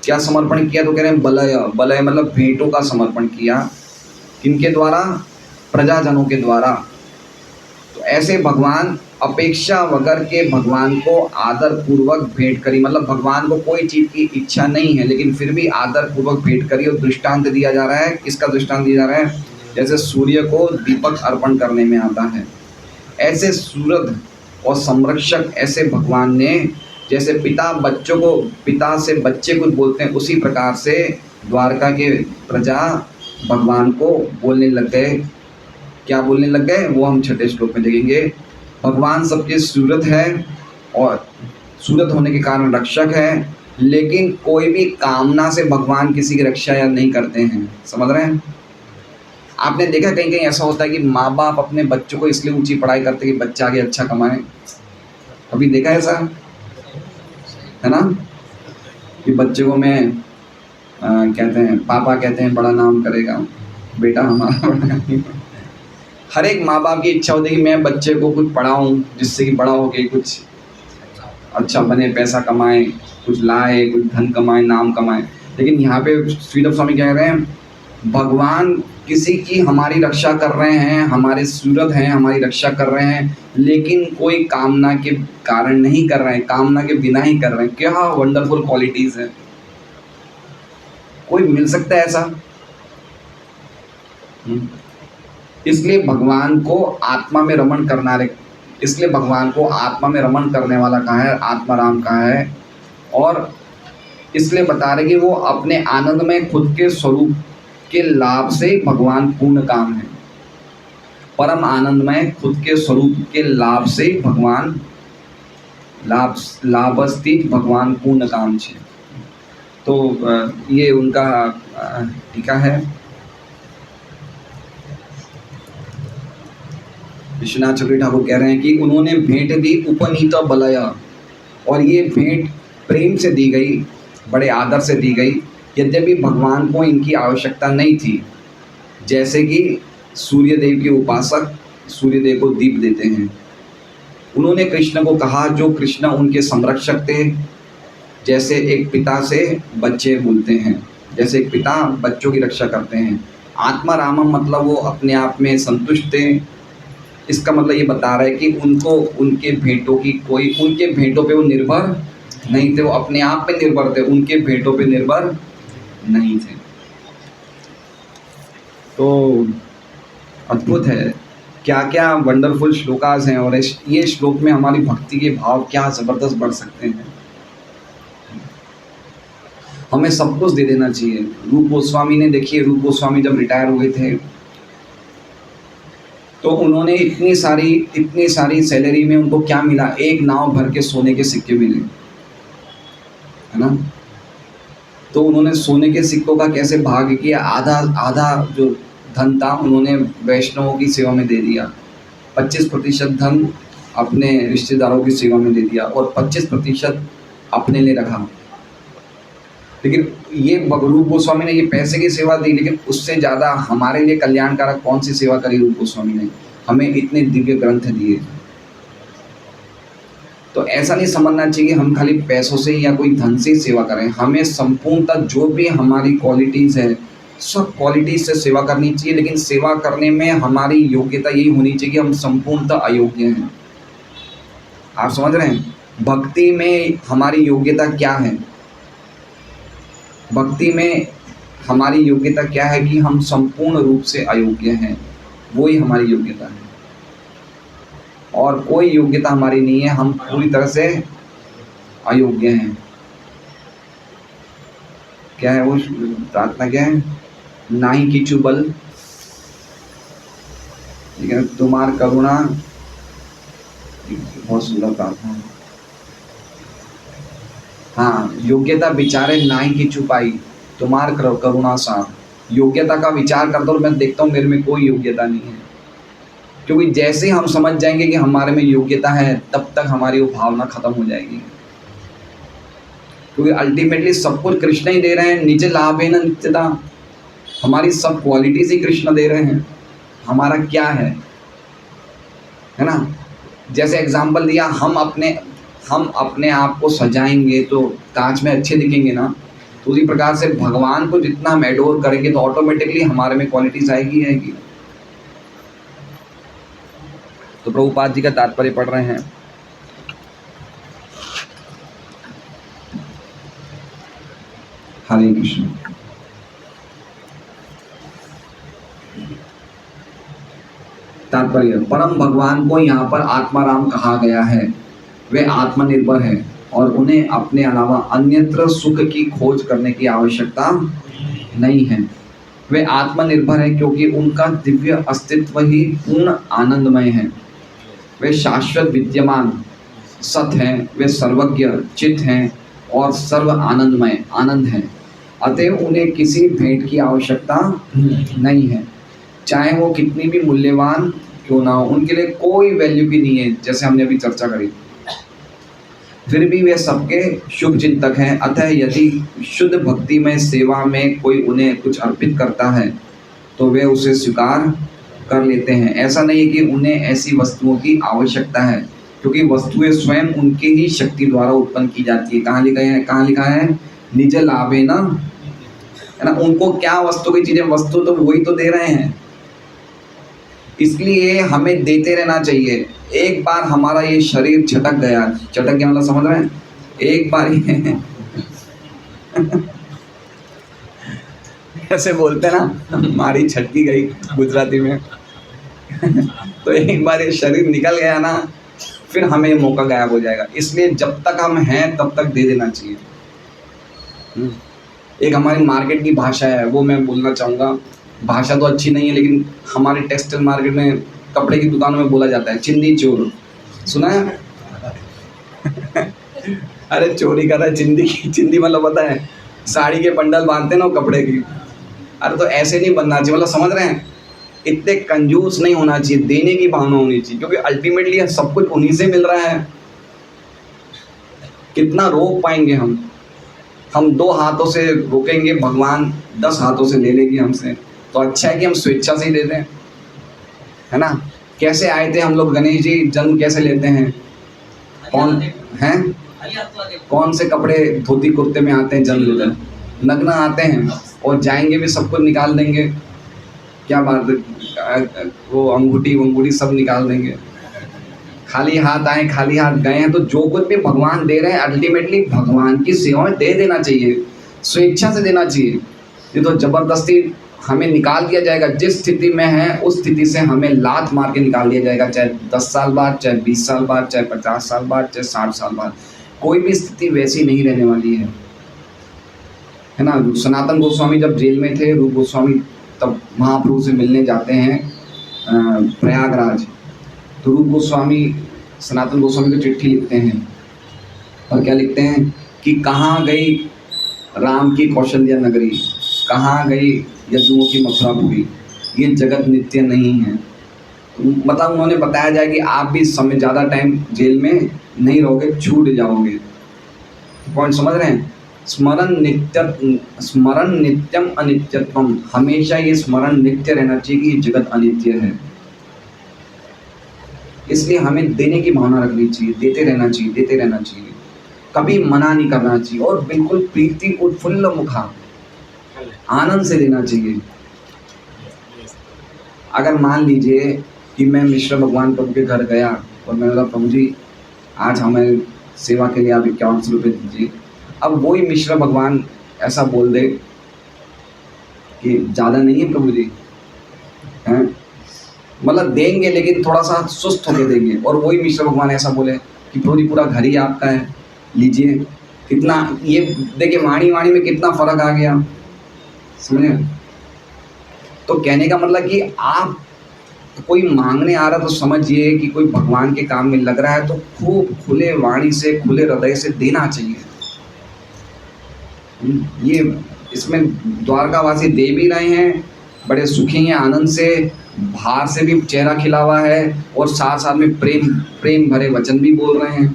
क्या समर्पण किया? तो कह रहे हैं बलय मतलब भेंटों का समर्पण किया। किनके द्वारा? प्रजाजनों के द्वारा। तो ऐसे भगवान अपेक्षा वगर के भगवान को आदर पूर्वक भेंट करी, मतलब भगवान को कोई चीज़ की इच्छा नहीं है लेकिन फिर भी आदर पूर्वक भेंट करी। और दृष्टांत दिया जा रहा है। किसका दृष्टांत दिया जा रहा है? जैसे सूर्य को दीपक अर्पण करने में आता है, ऐसे सूरज और संरक्षक ऐसे भगवान ने, जैसे पिता से बच्चे कुछ बोलते हैं, उसी प्रकार से द्वारका के प्रजा भगवान को बोलने लग गए। क्या बोलने लग गए? वो हम 6ठे श्लोक में देखेंगे। भगवान सबके सूरज है और सूरज होने के कारण रक्षक है, लेकिन कोई भी कामना से भगवान किसी की रक्षा या नहीं करते हैं। समझ रहे हैं? आपने देखा कहीं कहीं ऐसा होता है कि माँ बाप अपने बच्चों को इसलिए ऊंची पढ़ाई करते हैं कि बच्चा आगे अच्छा कमाए। कभी देखा है ऐसा? है ना? कि बच्चे को मैं कहते हैं, पापा कहते हैं बड़ा नाम करेगा बेटा हमारा बड़ा। हर एक माँ बाप की इच्छा होती है कि मैं बच्चे को कुछ पढ़ाऊँ जिससे कि बड़ा होके कुछ अच्छा बने, पैसा कमाए, कुछ लाए, कुछ धन कमाए, नाम कमाए। लेकिन यहाँ पे श्रीधर स्वामी कह रहे हैं भगवान किसी की हमारी रक्षा कर रहे हैं, हमारे सूरज हैं, हमारी रक्षा कर रहे हैं, लेकिन कोई कामना के कारण नहीं कर रहे हैं, कामना के बिना ही कर रहे हैं। क्या वंडरफुल क्वालिटीज़ है! कोई मिल सकता है ऐसा? इसलिए भगवान को आत्मा में रमण करने वाला कहा है, आत्माराम कहा है। और इसलिए बता रहे कि वो अपने आनंद में खुद के स्वरूप के लाभ से भगवान पूर्ण काम है। परम आनंद में खुद के स्वरूप के लाभ से भगवान लाभस्थित भगवान पूर्ण काम छे। तो ये उनका टीका है। विश्वनाथ चक्रवर्ती ठाकुर कह रहे हैं कि उन्होंने भेंट दी उपनीत बलय, और ये भेंट प्रेम से दी गई, बड़े आदर से दी गई, यद्यपि भगवान को इनकी आवश्यकता नहीं थी। जैसे कि सूर्यदेव के उपासक सूर्यदेव को दीप देते हैं। उन्होंने कृष्ण को कहा, जो कृष्ण उनके संरक्षक थे। जैसे एक पिता से बच्चे बोलते हैं, जैसे एक पिता बच्चों की रक्षा करते हैं। आत्मा रामम मतलब वो अपने आप में संतुष्ट थे। इसका मतलब ये बता रहा है कि उनको उनके भेंटों पे वो निर्भर नहीं थे, वो अपने आप पे निर्भर थे, उनके भेंटों पे निर्भर नहीं थे। तो अद्भुत है, क्या क्या वंडरफुल श्लोकास हैं। और ये श्लोक में हमारी भक्ति के भाव क्या ज़बरदस्त बढ़ सकते हैं। हमें सब कुछ दे देना चाहिए। रूप गोस्वामी ने, देखिए रूप गोस्वामी जब रिटायर हुए थे तो उन्होंने इतनी सारी सैलरी में उनको क्या मिला? एक नाव भर के सोने के सिक्के मिले, है ना? तो उन्होंने सोने के सिक्कों का कैसे भाग किया? आधा जो धन था उन्होंने वैष्णवों की सेवा में दे दिया, 25% धन अपने रिश्तेदारों की सेवा में दे दिया और 25% अपने लिए रखा। लेकिन ये रूप गोस्वामी ने ये पैसे की सेवा दी, लेकिन उससे ज़्यादा हमारे लिए कल्याणकारक कौन सी सेवा करी रूप गोस्वामी ने? हमें इतने दिव्य ग्रंथ दिए। तो ऐसा नहीं समझना चाहिए कि हम खाली पैसों से या कोई धन से ही सेवा करें। हमें संपूर्णतः जो भी हमारी क्वालिटीज़ है सब क्वालिटी से सेवा करनी चाहिए, लेकिन सेवा करने में हमारी योग्यता यही होनी चाहिए कि हम संपूर्णतः अयोग्य हैं। आप समझ रहे हैं? भक्ति में हमारी योग्यता क्या है? भक्ति में हमारी योग्यता क्या है कि हम संपूर्ण रूप से अयोग्य हैं, वही हमारी योग्यता है। और कोई योग्यता हमारी नहीं है, हम पूरी तरह से अयोग्य हैं। क्या है वो प्रार्थना? क्या है? नाही किछु बल, ठीक है, तुम्हार करुणा, बहुत सुंदर प्रार्थना है। हाँ, योग्यता विचारे नाही किछु पाई, तुम्हार करुणा सार। योग्यता का विचार करता हूँ, मैं देखता हूँ मेरे में कोई योग्यता नहीं है। क्योंकि जैसे हम समझ जाएंगे कि हमारे में योग्यता है, तब तक हमारी वो भावना खत्म हो जाएगी। क्योंकि अल्टीमेटली सब कुछ कृष्ण ही दे रहे हैं, निज लाभ है न नित्यता। हमारी सब क्वालिटीज ही कृष्ण दे रहे हैं, हमारा क्या है ना? जैसे एग्जाम्पल दिया, हम अपने आप को सजाएंगे तो कांच में अच्छे दिखेंगे ना, तो उसी प्रकार से भगवान को जितना हम एडोर करेंगे तो ऑटोमेटिकली हमारे में क्वालिटीज आएगी। तो प्रभुपाद जी का तात्पर्य पढ़ रहे हैं। हरे कृष्ण। तात्पर्य, परम भगवान को यहाँ पर आत्माराम कहा गया है। वे आत्मनिर्भर है और उन्हें अपने अलावा अन्यत्र सुख की खोज करने की आवश्यकता नहीं है। वे आत्मनिर्भर है क्योंकि उनका दिव्य अस्तित्व ही पूर्ण आनंदमय है। वे शाश्वत विद्यमान सत हैं, वे सर्वज्ञ चित हैं और सर्व आनंदमय आनंद हैं। अतएव उन्हें किसी भेंट की आवश्यकता नहीं है, चाहे वो कितनी भी मूल्यवान क्यों ना हो। उनके लिए कोई वैल्यू की नहीं है, जैसे हमने अभी चर्चा करी। फिर भी वे सबके शुभ चिंतक हैं। अतः यदि शुद्ध भक्ति में सेवा में कोई उन्हें कुछ अर्पित करता है तो वे उसे स्वीकार कर लेते हैं। ऐसा नहीं है कि उन्हें ऐसी वस्तुओं की आवश्यकता है, क्योंकि वस्तुएं स्वयं उनकी ही शक्ति द्वारा उत्पन्न की जाती है। कहाँ लिखा है? निज लाभे ना, है ना? उनको क्या वस्तु की चीजें, वस्तु तो वही तो दे रहे हैं। इसलिए हमें देते रहना चाहिए। एक बार हमारा ये शरीर छटक गया, छटक गया मतलब समझ रहे हैं? एक बार ही ऐसे बोलते ना, हमारी छटकी गई गुजराती में तो एक बार ये शरीर निकल गया ना, फिर हमें मौका गायब हो जाएगा। इसलिए जब तक हम हैं तब तक दे देना चाहिए। एक हमारी मार्केट की भाषा है, वो मैं बोलना चाहूँगा। भाषा तो अच्छी नहीं है, लेकिन हमारे टेक्सटाइल मार्केट में, कपड़े की दुकानों में बोला जाता है, चिंदी चोर। सुना है? अरे चोरी कर रहा है चिंदी की। चिंदी मतलब पता है, साड़ी के बंडल बांधते ना वो कपड़े की। अरे तो ऐसे नहीं बनना चाहिए, मतलब समझ रहे हैं? इतने कंजूस नहीं होना चाहिए, देने की भावना होनी चाहिए, क्योंकि अल्टीमेटली सब कुछ उन्हीं से मिल रहा है। कितना रोक पाएंगे हम 2 हाथों से रोकेंगे, भगवान 10 हाथों से ले लेगी हमसे। तो अच्छा है कि हम स्वेच्छा से ही देते हैं, है ना? कैसे आए थे हम लोग? गणेश जी जन्म कैसे लेते हैं? कौन से कपड़े धोती कुर्ते में आते हैं जन्म लेते हैं? नग्न आते हैं, और जाएंगे भी सब कुछ निकाल देंगे। क्या बात है, वो अंगूठी सब निकाल देंगे। खाली हाथ आए, खाली हाथ गए हैं। तो जो कुछ भी भगवान दे रहे हैं, अल्टीमेटली भगवान की सेवा में दे देना चाहिए, स्वेच्छा से देना चाहिए। ये तो जबरदस्ती हमें निकाल दिया जाएगा। जिस स्थिति में है उस स्थिति से हमें लात मार के निकाल दिया जाएगा, चाहे 10 साल बाद, चाहे 20 साल बाद, चाहे 50 साल बाद, चाहे 60 साल बाद। कोई भी स्थिति वैसी नहीं रहने वाली है ना? सनातन गोस्वामी जब जेल में थे, रूप गोस्वामी तब महाप्रभु से मिलने जाते हैं प्रयागराज। तो रूप गोस्वामी सनातन गोस्वामी को चिट्ठी लिखते हैं, और क्या लिखते हैं कि कहाँ गई राम की कौशल्या नगरी, कहाँ गई यदुओं की मथुरापुरी, ये जगत नित्य नहीं है। मतलब उन्होंने बताया जाए कि आप भी समय ज़्यादा टाइम जेल में नहीं रहोगे, छूट जाओगे। पॉइंट समझ रहे हैं? स्मरण नित्यम अनित्यत्वम। हमेशा ये स्मरण नित्य रहना चाहिए कि ये जगत अनित्य है। इसलिए हमें देने की भावना रखनी चाहिए, देते रहना चाहिए, कभी मना नहीं करना चाहिए, और बिल्कुल प्रीति उत्फुल्ल मुखा, आनंद से देना चाहिए। अगर मान लीजिए कि मैं मिश्र भगवान प्रभु के घर गया और मैंने बोला प्रभु जी आज हमें सेवा के लिए आप 5100 रुपये दीजिए। अब वही मिश्र भगवान ऐसा बोल दे कि ज़्यादा नहीं है प्रभु जी, हैं, मतलब देंगे लेकिन थोड़ा सा सुस्त होके देंगे, और वही मिश्र भगवान ऐसा बोले कि प्रभु जी पूरा घर ही आपका है, लीजिए। कितना ये देखिए वाणी वाणी में कितना फ़र्क आ गया, समझे। तो कहने का मतलब कि आप कोई मांगने आ रहा तो समझिए कि कोई भगवान के काम में लग रहा है, तो खूब खुले वाणी से खुले हृदय से देना चाहिए। ये इसमें द्वारकावासी दे भी रहे हैं, बड़े सुखी हैं आनंद से, बाहर से भी चेहरा खिला हुआ है और साथ साथ में प्रेम प्रेम भरे वचन भी बोल रहे हैं,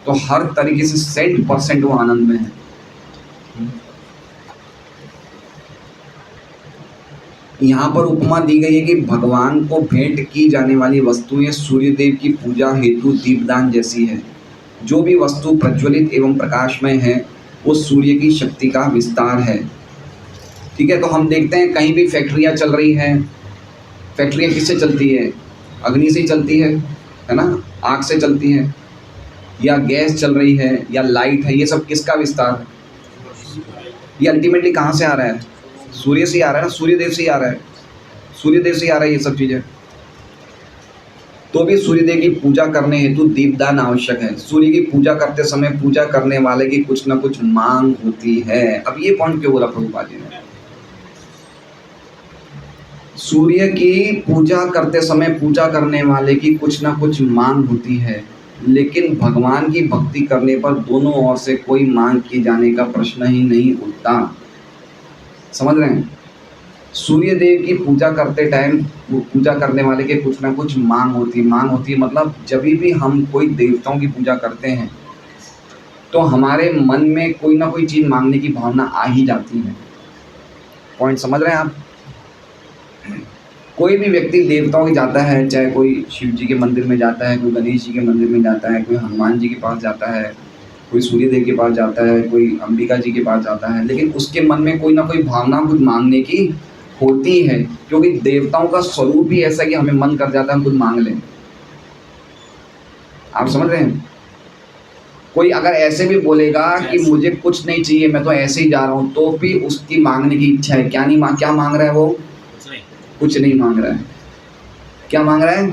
तो हर तरीके से 100% वो आनंद में है। यहाँ पर उपमा दी गई है कि भगवान को भेंट की जाने वाली वस्तुएं सूर्यदेव की पूजा हेतु दीपदान जैसी है। जो भी वस्तु प्रज्वलित एवं प्रकाशमय है वो सूर्य की शक्ति का विस्तार है। ठीक है, तो हम देखते हैं कहीं भी फैक्ट्रियाँ चल रही हैं, फैक्ट्रियाँ किससे चलती है? अग्नि से ही चलती है ना, आग से चलती है, या गैस चल रही है, या लाइट है, ये सब किसका विस्तार है? ये अल्टीमेटली कहाँ से आ रहा है? सूर्य से ही आ रहा है ना, सूर्यदेव से ही आ रहा है, सूर्यदेव से ही आ रहा है ये सब चीज़ें। तो भी सूर्यदेव की पूजा करने हेतु दीपदान आवश्यक है। सूर्य की पूजा करते समय पूजा करने वाले की कुछ ना कुछ मांग होती है। अब ये पॉइंट क्यों बोला प्रभुपाद जी ने? सूर्य की पूजा करते समय पूजा करने वाले की कुछ ना कुछ मांग होती है, लेकिन भगवान की भक्ति करने पर दोनों ओर से कोई मांग किए जाने का प्रश्न ही नहीं उठता। समझ रहे हैं? सूर्य देव की पूजा करते टाइम पूजा करने वाले के कुछ ना कुछ मांग होती है, मतलब जब भी हम कोई देवताओं की पूजा करते हैं तो हमारे मन में कोई ना कोई चीज़ मांगने की भावना आ ही जाती है। पॉइंट समझ रहे हैं आप? कोई भी व्यक्ति देवताओं की जाता है, चाहे कोई शिव जी के मंदिर में जाता है, कोई गणेश जी के मंदिर में जाता है, कोई हनुमान जी के पास जाता है, कोई सूर्य देव के पास जाता है, कोई अंबिका जी के पास जाता है, लेकिन उसके मन में कोई ना कोई भावना कुछ मांगने की होती है, क्योंकि देवताओं का स्वरूप ही ऐसा कि हमें मन कर जाता है हम कुछ मांग लें। आप समझ रहे हैं? कोई अगर ऐसे भी बोलेगा कि मुझे कुछ नहीं चाहिए, मैं तो ऐसे ही जा रहा हूँ, तो भी उसकी मांगने की इच्छा है। क्या मांग रहा है वो? कुछ नहीं मांग रहा है। क्या मांग रहा है?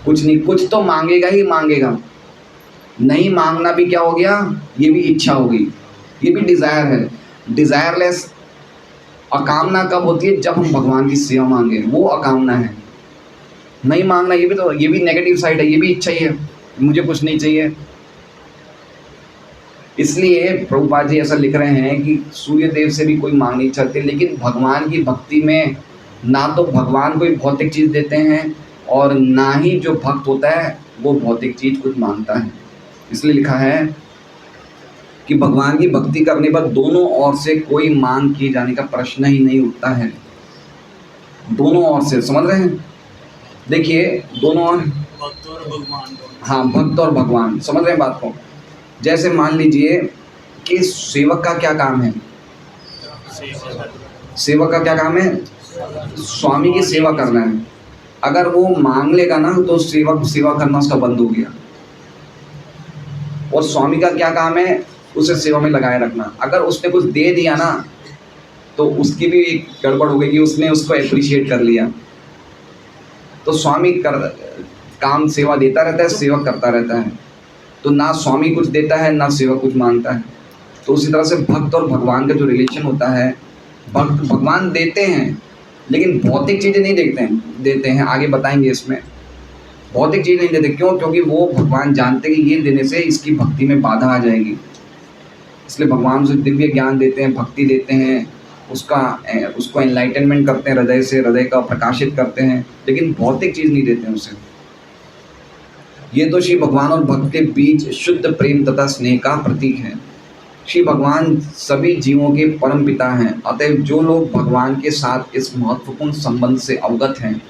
कुछ नहीं। कुछ तो मांगेगा ही मांगेगा। नहीं मांगना भी क्या हो गया? ये भी इच्छा हो गई, ये भी डिज़ायर है। डिज़ायरलेस अकामना कब होती है? जब हम भगवान की सेवा मांगे, वो अकामना है। नहीं मांगना ये भी नेगेटिव साइड है, ये भी इच्छा ही है, मुझे कुछ नहीं चाहिए। इसलिए प्रभुपाद जी ऐसा लिख रहे हैं कि सूर्य देव से भी कोई मांग नहीं चाहते, लेकिन भगवान की भक्ति में ना तो भगवान कोई भौतिक चीज़ देते हैं और ना ही जो भक्त होता है वो भौतिक चीज़ कुछ मांगता है। इसलिए लिखा है कि भगवान की भक्ति करने पर दोनों ओर से कोई मांग किए जाने का प्रश्न ही नहीं उठता है। दोनों ओर से, समझ रहे हैं? देखिए दोनों ओर, भक्त और भगवान। हाँ, भक्त और भगवान, समझ रहे हैं बात को? जैसे मान लीजिए कि सेवक का क्या काम है? सेवक का क्या काम है? स्वामी की सेवा करना है। अगर वो मांग लेगा ना तो सेवक सेवा करना उसका बंद हो गया। और स्वामी का क्या काम है? उसे सेवा में लगाए रखना। अगर उसने कुछ दे दिया ना तो उसकी भी एक गड़बड़ हो गई कि उसने उसको अप्रिशिएट कर लिया। तो स्वामी काम सेवा देता रहता है, सेवक करता रहता है। तो ना स्वामी कुछ देता है ना सेवक कुछ मांगता है। तो उसी तरह से भक्त और भगवान का जो रिलेशन होता है, भक्त भगवान देते हैं लेकिन भौतिक चीज़ें नहीं देते हैं। आगे बताएंगे इसमें। भौतिक चीज़ नहीं देते, क्यों? क्योंकि वो भगवान जानते हैं कि ये देने से इसकी भक्ति में बाधा आ जाएगी, इसलिए भगवान उसे दिव्य ज्ञान देते हैं, भक्ति देते हैं, उसको एनलाइटनमेंट करते हैं, हृदय से हृदय का प्रकाशित करते हैं, लेकिन भौतिक चीज़ नहीं देते हैं उसे। ये तो श्री भगवान और भक्त के बीच शुद्ध प्रेम तथा स्नेह का प्रतीक है। श्री भगवान सभी जीवों के परम पिता हैं। अतएव जो लोग भगवान के साथ इस महत्वपूर्ण संबंध से अवगत हैं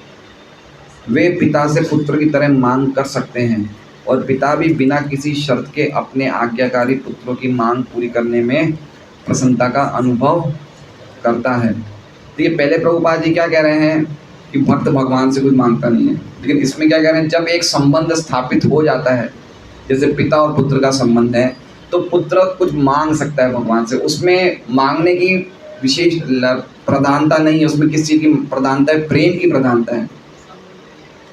वे पिता से पुत्र की तरह मांग कर सकते हैं, और पिता भी बिना किसी शर्त के अपने आज्ञाकारी पुत्रों की मांग पूरी करने में प्रसन्नता का अनुभव करता है। तो ये पहले प्रभुपाद जी क्या कह रहे हैं कि भक्त भगवान से कुछ मांगता नहीं है, लेकिन इसमें क्या कह रहे हैं, जब एक संबंध स्थापित हो जाता है, जैसे पिता और पुत्र का संबंध है, तो पुत्र कुछ मांग सकता है भगवान से, उसमें मांगने की विशेष प्रधानता नहीं है, उसमें किस चीज़ की प्रधानता है, प्रेम की प्रधानता है।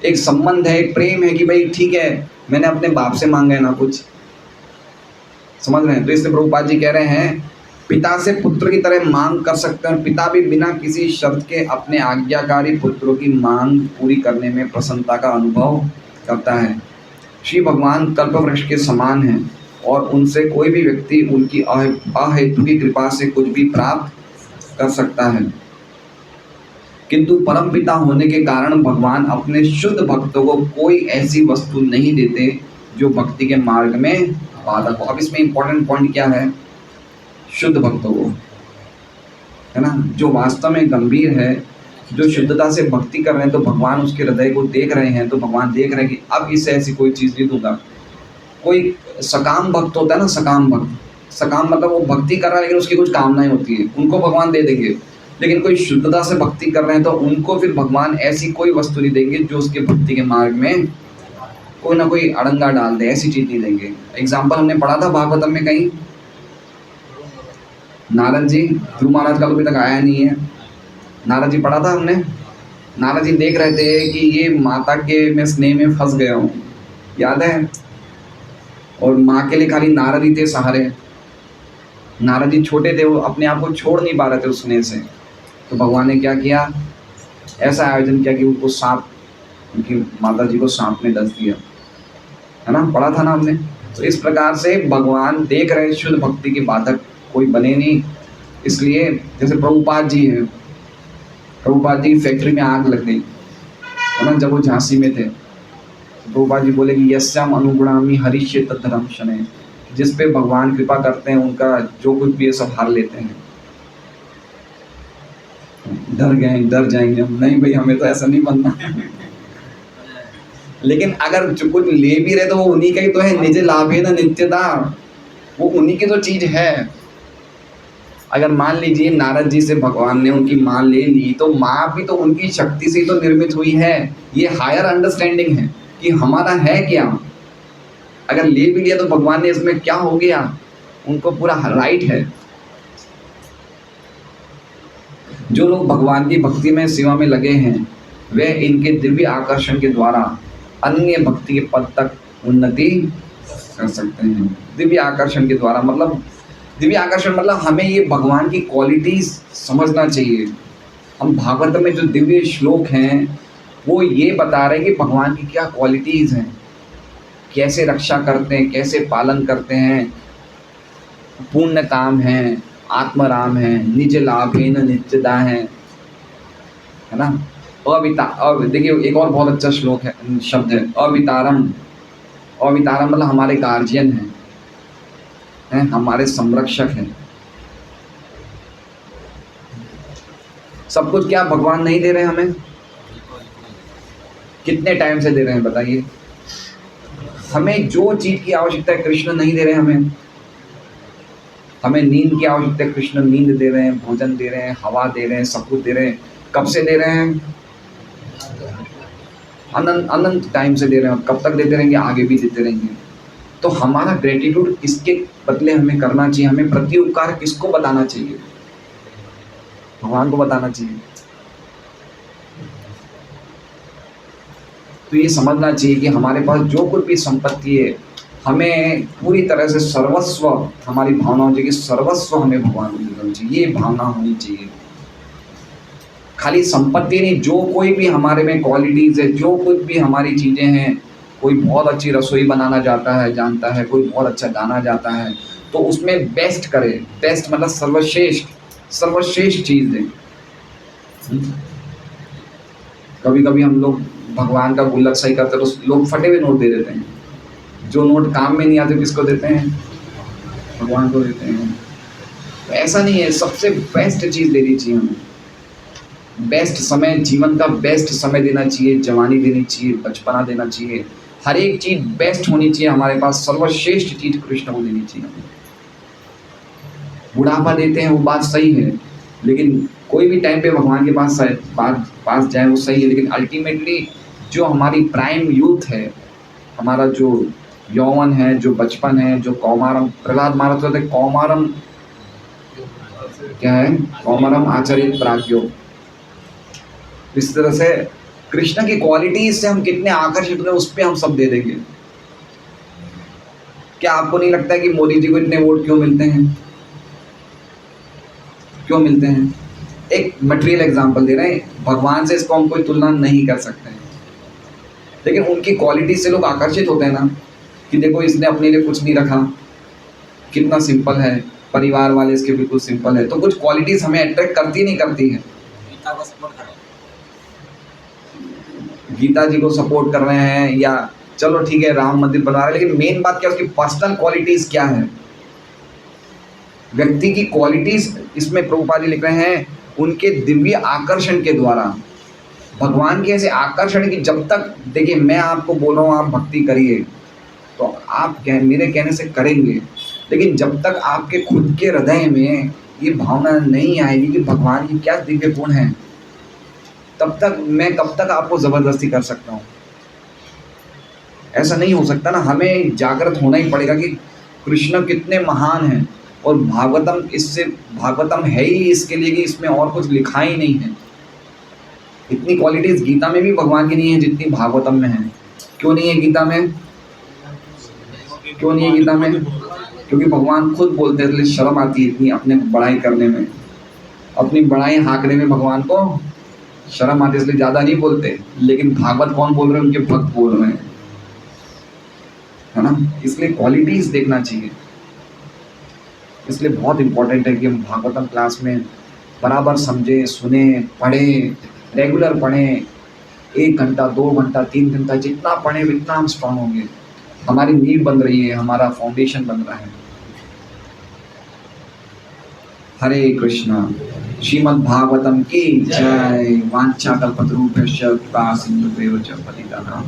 एक संबंध है, एक प्रेम है कि भाई ठीक है, मैंने अपने बाप से मांगा है ना कुछ, समझ रहे हैं। तो इसलिए प्रभुपाद जी कह रहे हैं पिता से पुत्र की तरह मांग कर सकते हैं, और पिता भी बिना किसी शर्त के अपने आज्ञाकारी पुत्रों की मांग पूरी करने में प्रसन्नता का अनुभव करता है। श्री भगवान कल्पवृक्ष के समान हैं और उनसे कोई भी व्यक्ति उनकी अहेतु की कृपा से कुछ भी प्राप्त कर सकता है, किंतु परम पिता होने के कारण भगवान अपने शुद्ध भक्तों को कोई ऐसी वस्तु नहीं देते जो भक्ति के मार्ग में बाधक हो। अब इसमें इंपॉर्टेंट पॉइंट क्या है, शुद्ध भक्तों को, है ना, जो वास्तव में गंभीर है, जो शुद्धता से भक्ति कर रहे हैं, तो भगवान उसके हृदय को देख रहे हैं, तो भगवान देख रहे हैं कि अब इससे ऐसी कोई चीज़ नहीं दूंगा। कोई सकाम भक्त होता है ना, सकाम भक्त, सकाम मतलब वो भक्ति कर रहा है लेकिन उसकी कुछ कामनाएं होती है, उनको भगवान दे देंगे। लेकिन कोई शुद्धता से भक्ति कर रहे हैं तो उनको फिर भगवान ऐसी कोई वस्तु नहीं देंगे जो उसके भक्ति के मार्ग में कोई ना कोई अड़ंगा डाल दे, ऐसी चीज़ नहीं देंगे। एग्जाम्पल हमने पढ़ा था भागवतम में कहीं, नारद जी, ध्रुव महाराज का अभी तक आया नहीं है, नारद जी पढ़ा था हमने। नारद जी देख रहे थे कि ये माता के मैं स्नेह में फंस गया हूँ, याद है, और माँ के लिए खाली नारद ही थे सहारे। नारद जी छोटे थे, वो अपने आप को छोड़ नहीं पा रहे थे उस स्नेह से, तो भगवान ने क्या किया, ऐसा आयोजन किया कि उनको सांप, उनकी माता जी को सांप ने डस दिया, है ना, पढ़ा था ना हमने। तो इस प्रकार से भगवान देख रहे हैं शुद्ध भक्ति के बाधक कोई बने नहीं। इसलिए जैसे प्रभुपाद जी हैं, प्रभुपाद जी की फैक्ट्री में आग लग गई, है ना, जब वो झांसी में थे, प्रभुपाद जी बोले कि यस्याम अनुगुणामि हरिष्ये तद्धर्म शनैः, जिस पे भगवान कृपा करते हैं उनका जो कुछ भी है सब हार लेते हैं। डर जाएंगे हम, नहीं भाई हमें तो ऐसा नहीं बनना। लेकिन अगर जो कुछ ले भी रहे तो वो उन्हीं का ही तो है, निज लाभे न नित्यता, वो उन्हीं की तो चीज है। अगर मान लीजिए नारद जी से भगवान ने उनकी माँ ले ली, तो माँ भी तो उनकी शक्ति से तो निर्मित हुई है। ये हायर अंडरस्टैंडिंग है कि हमारा है क्या। अगर ले भी लिया तो भगवान ने इसमें क्या हो गया, उनको पूरा राइट है। जो लोग भगवान की भक्ति में सेवा में लगे हैं वे इनके दिव्य आकर्षण के द्वारा अन्य भक्ति के पद तक उन्नति कर सकते हैं। दिव्य आकर्षण के द्वारा मतलब, दिव्य आकर्षण मतलब हमें ये भगवान की क्वालिटीज समझना चाहिए। हम भागवत में जो दिव्य श्लोक हैं वो ये बता रहे हैं कि भगवान की क्या क्वालिटीज हैं, कैसे रक्षा करते हैं, कैसे पालन करते हैं, पूर्ण काम है, आत्मराम है, निज लाभेन नित्यदा है ना। और देखिए एक और बहुत अच्छा श्लोक है, शब्द है अवितारम। अवितारम मतलब हमारे गार्जियन हैं, हमारे संरक्षक हैं। सब कुछ क्या भगवान नहीं दे रहे हमें? कितने टाइम से दे रहे हैं बताइए? हमें जो चीज की आवश्यकता है कृष्ण नहीं दे रहे हमें। हमें नींद की आवश्यकता है, कृष्ण नींद दे रहे हैं, भोजन दे रहे हैं, हवा दे रहे हैं, सब कुछ दे रहे हैं। कब से दे रहे हैं? अनंत टाइम से दे रहे हैं, कब तक देते रहेंगे, आगे भी देते रहेंगे। तो हमारा ग्रेटिट्यूड किसके बदले हमें करना चाहिए? हमें प्रति उपकार किसको बताना चाहिए? भगवान को बताना चाहिए। तो ये समझना चाहिए कि हमारे पास जो कुछ भी संपत्ति है हमें पूरी तरह से सर्वस्व, हमारी भावना होनी चाहिए कि सर्वस्व हमें भगवान को देना चाहिए। ये भावना होनी चाहिए। खाली संपत्ति नहीं, जो कोई भी हमारे में क्वालिटीज है, जो कुछ भी हमारी चीज़ें हैं, कोई बहुत अच्छी रसोई बनाना जानता है, कोई बहुत अच्छा गाना जाता है, तो उसमें बेस्ट करे। बेस्ट मतलब सर्वश्रेष्ठ चीज़ दें। कभी कभी हम लोग भगवान का गुल्लक सही करते हैं तो लोग फटे हुए नोट दे देते हैं। जो नोट काम में नहीं आते किसको देते हैं? भगवान को देते हैं। तो ऐसा नहीं है, सबसे बेस्ट चीज़ देनी चाहिए हमें। बेस्ट समय, जीवन का बेस्ट समय देना चाहिए, जवानी देनी चाहिए, बचपना देना चाहिए, हर एक चीज़ बेस्ट होनी चाहिए हमारे पास। सर्वश्रेष्ठ चीज़ कृष्ण को देनी चाहिए हमें। बुढ़ापा देते हैं वो बात सही है, लेकिन कोई भी टाइम पे भगवान के पास जाए वो सही है, लेकिन अल्टीमेटली जो हमारी प्राइम यूथ है, हमारा जो यौवन है, जो बचपन है, जो कौमारम, प्रहलाद महाराज कहते हैं कौमारम क्या है, कौमारम आचरित प्राज्ञो। इस तरह से कृष्ण की क्वालिटीज से हम कितने आकर्षित हुए उस पर हम सब दे देंगे। क्या आपको नहीं लगता है कि मोदी जी को इतने वोट क्यों मिलते हैं? क्यों मिलते हैं? एक मटेरियल एग्जांपल दे रहे हैं, भगवान से इसको हम कोई तुलना नहीं कर सकते हैं, लेकिन उनकी क्वालिटी से लोग आकर्षित होते हैं ना, कि देखो इसने अपने लिए कुछ नहीं रखा, कितना सिंपल है, परिवार वाले इसके बिल्कुल सिंपल है। तो कुछ क्वालिटीज हमें अट्रैक्ट करती नहीं करती हैं। गीता को सपोर्ट करो। गीता जी को सपोर्ट कर रहे हैं, या चलो ठीक है राम मंदिर बना रहे हैं, लेकिन मेन बात क्या है, उसकी पर्सनल क्वालिटीज क्या है, व्यक्ति की क्वालिटीज। इसमें प्रभुपाद जी लिख रहे हैं उनके दिव्य आकर्षण के द्वारा, भगवान के ऐसे आकर्षण की जब तक, देखिए मैं आपको बोल रहा हूँ आप भक्ति करिए तो आप मेरे कहने से करेंगे, लेकिन जब तक आपके खुद के हृदय में ये भावना नहीं आएगी कि भगवान की क्या दिव्य गुण है, तब तक मैं कब तक आपको ज़बरदस्ती कर सकता हूँ? ऐसा नहीं हो सकता ना। हमें जागृत होना ही पड़ेगा कि कृष्ण कितने महान हैं, और भागवतम है ही इसके लिए कि इसमें और कुछ लिखा ही नहीं है। इतनी क्वालिटीज़ गीता में भी भगवान की नहीं है जितनी भागवतम में है। क्यों नहीं है गीता में? क्यों नहीं है गीता में? क्योंकि भगवान खुद बोलते हैं, इसलिए शर्म आती है इतनी अपने बड़ाई करने में, अपनी बड़ाई हाँकने में भगवान को शर्म आती है, इसलिए ज़्यादा नहीं बोलते। लेकिन भागवत कौन बोल रहे हैं? उनके भक्त बोल रहे हैं, है ना। इसलिए क्वालिटीज़ देखना चाहिए। इसलिए बहुत इम्पोर्टेंट है कि हम भागवतम क्लास में बराबर समझें, सुने, पढ़ें, रेगुलर पढ़ें। 1 घंटा, 2 घंटा, 3 घंटा, जितना पढ़ें उतना हम स्ट्रांग होंगे। हमारी नींव बन रही है, हमारा फाउंडेशन बन रहा है। हरे कृष्णा। श्रीमद् भागवतम की जय। वांछा कल्पतरुभ्यश्च कृपा सिंधुभ्यो च पतितानां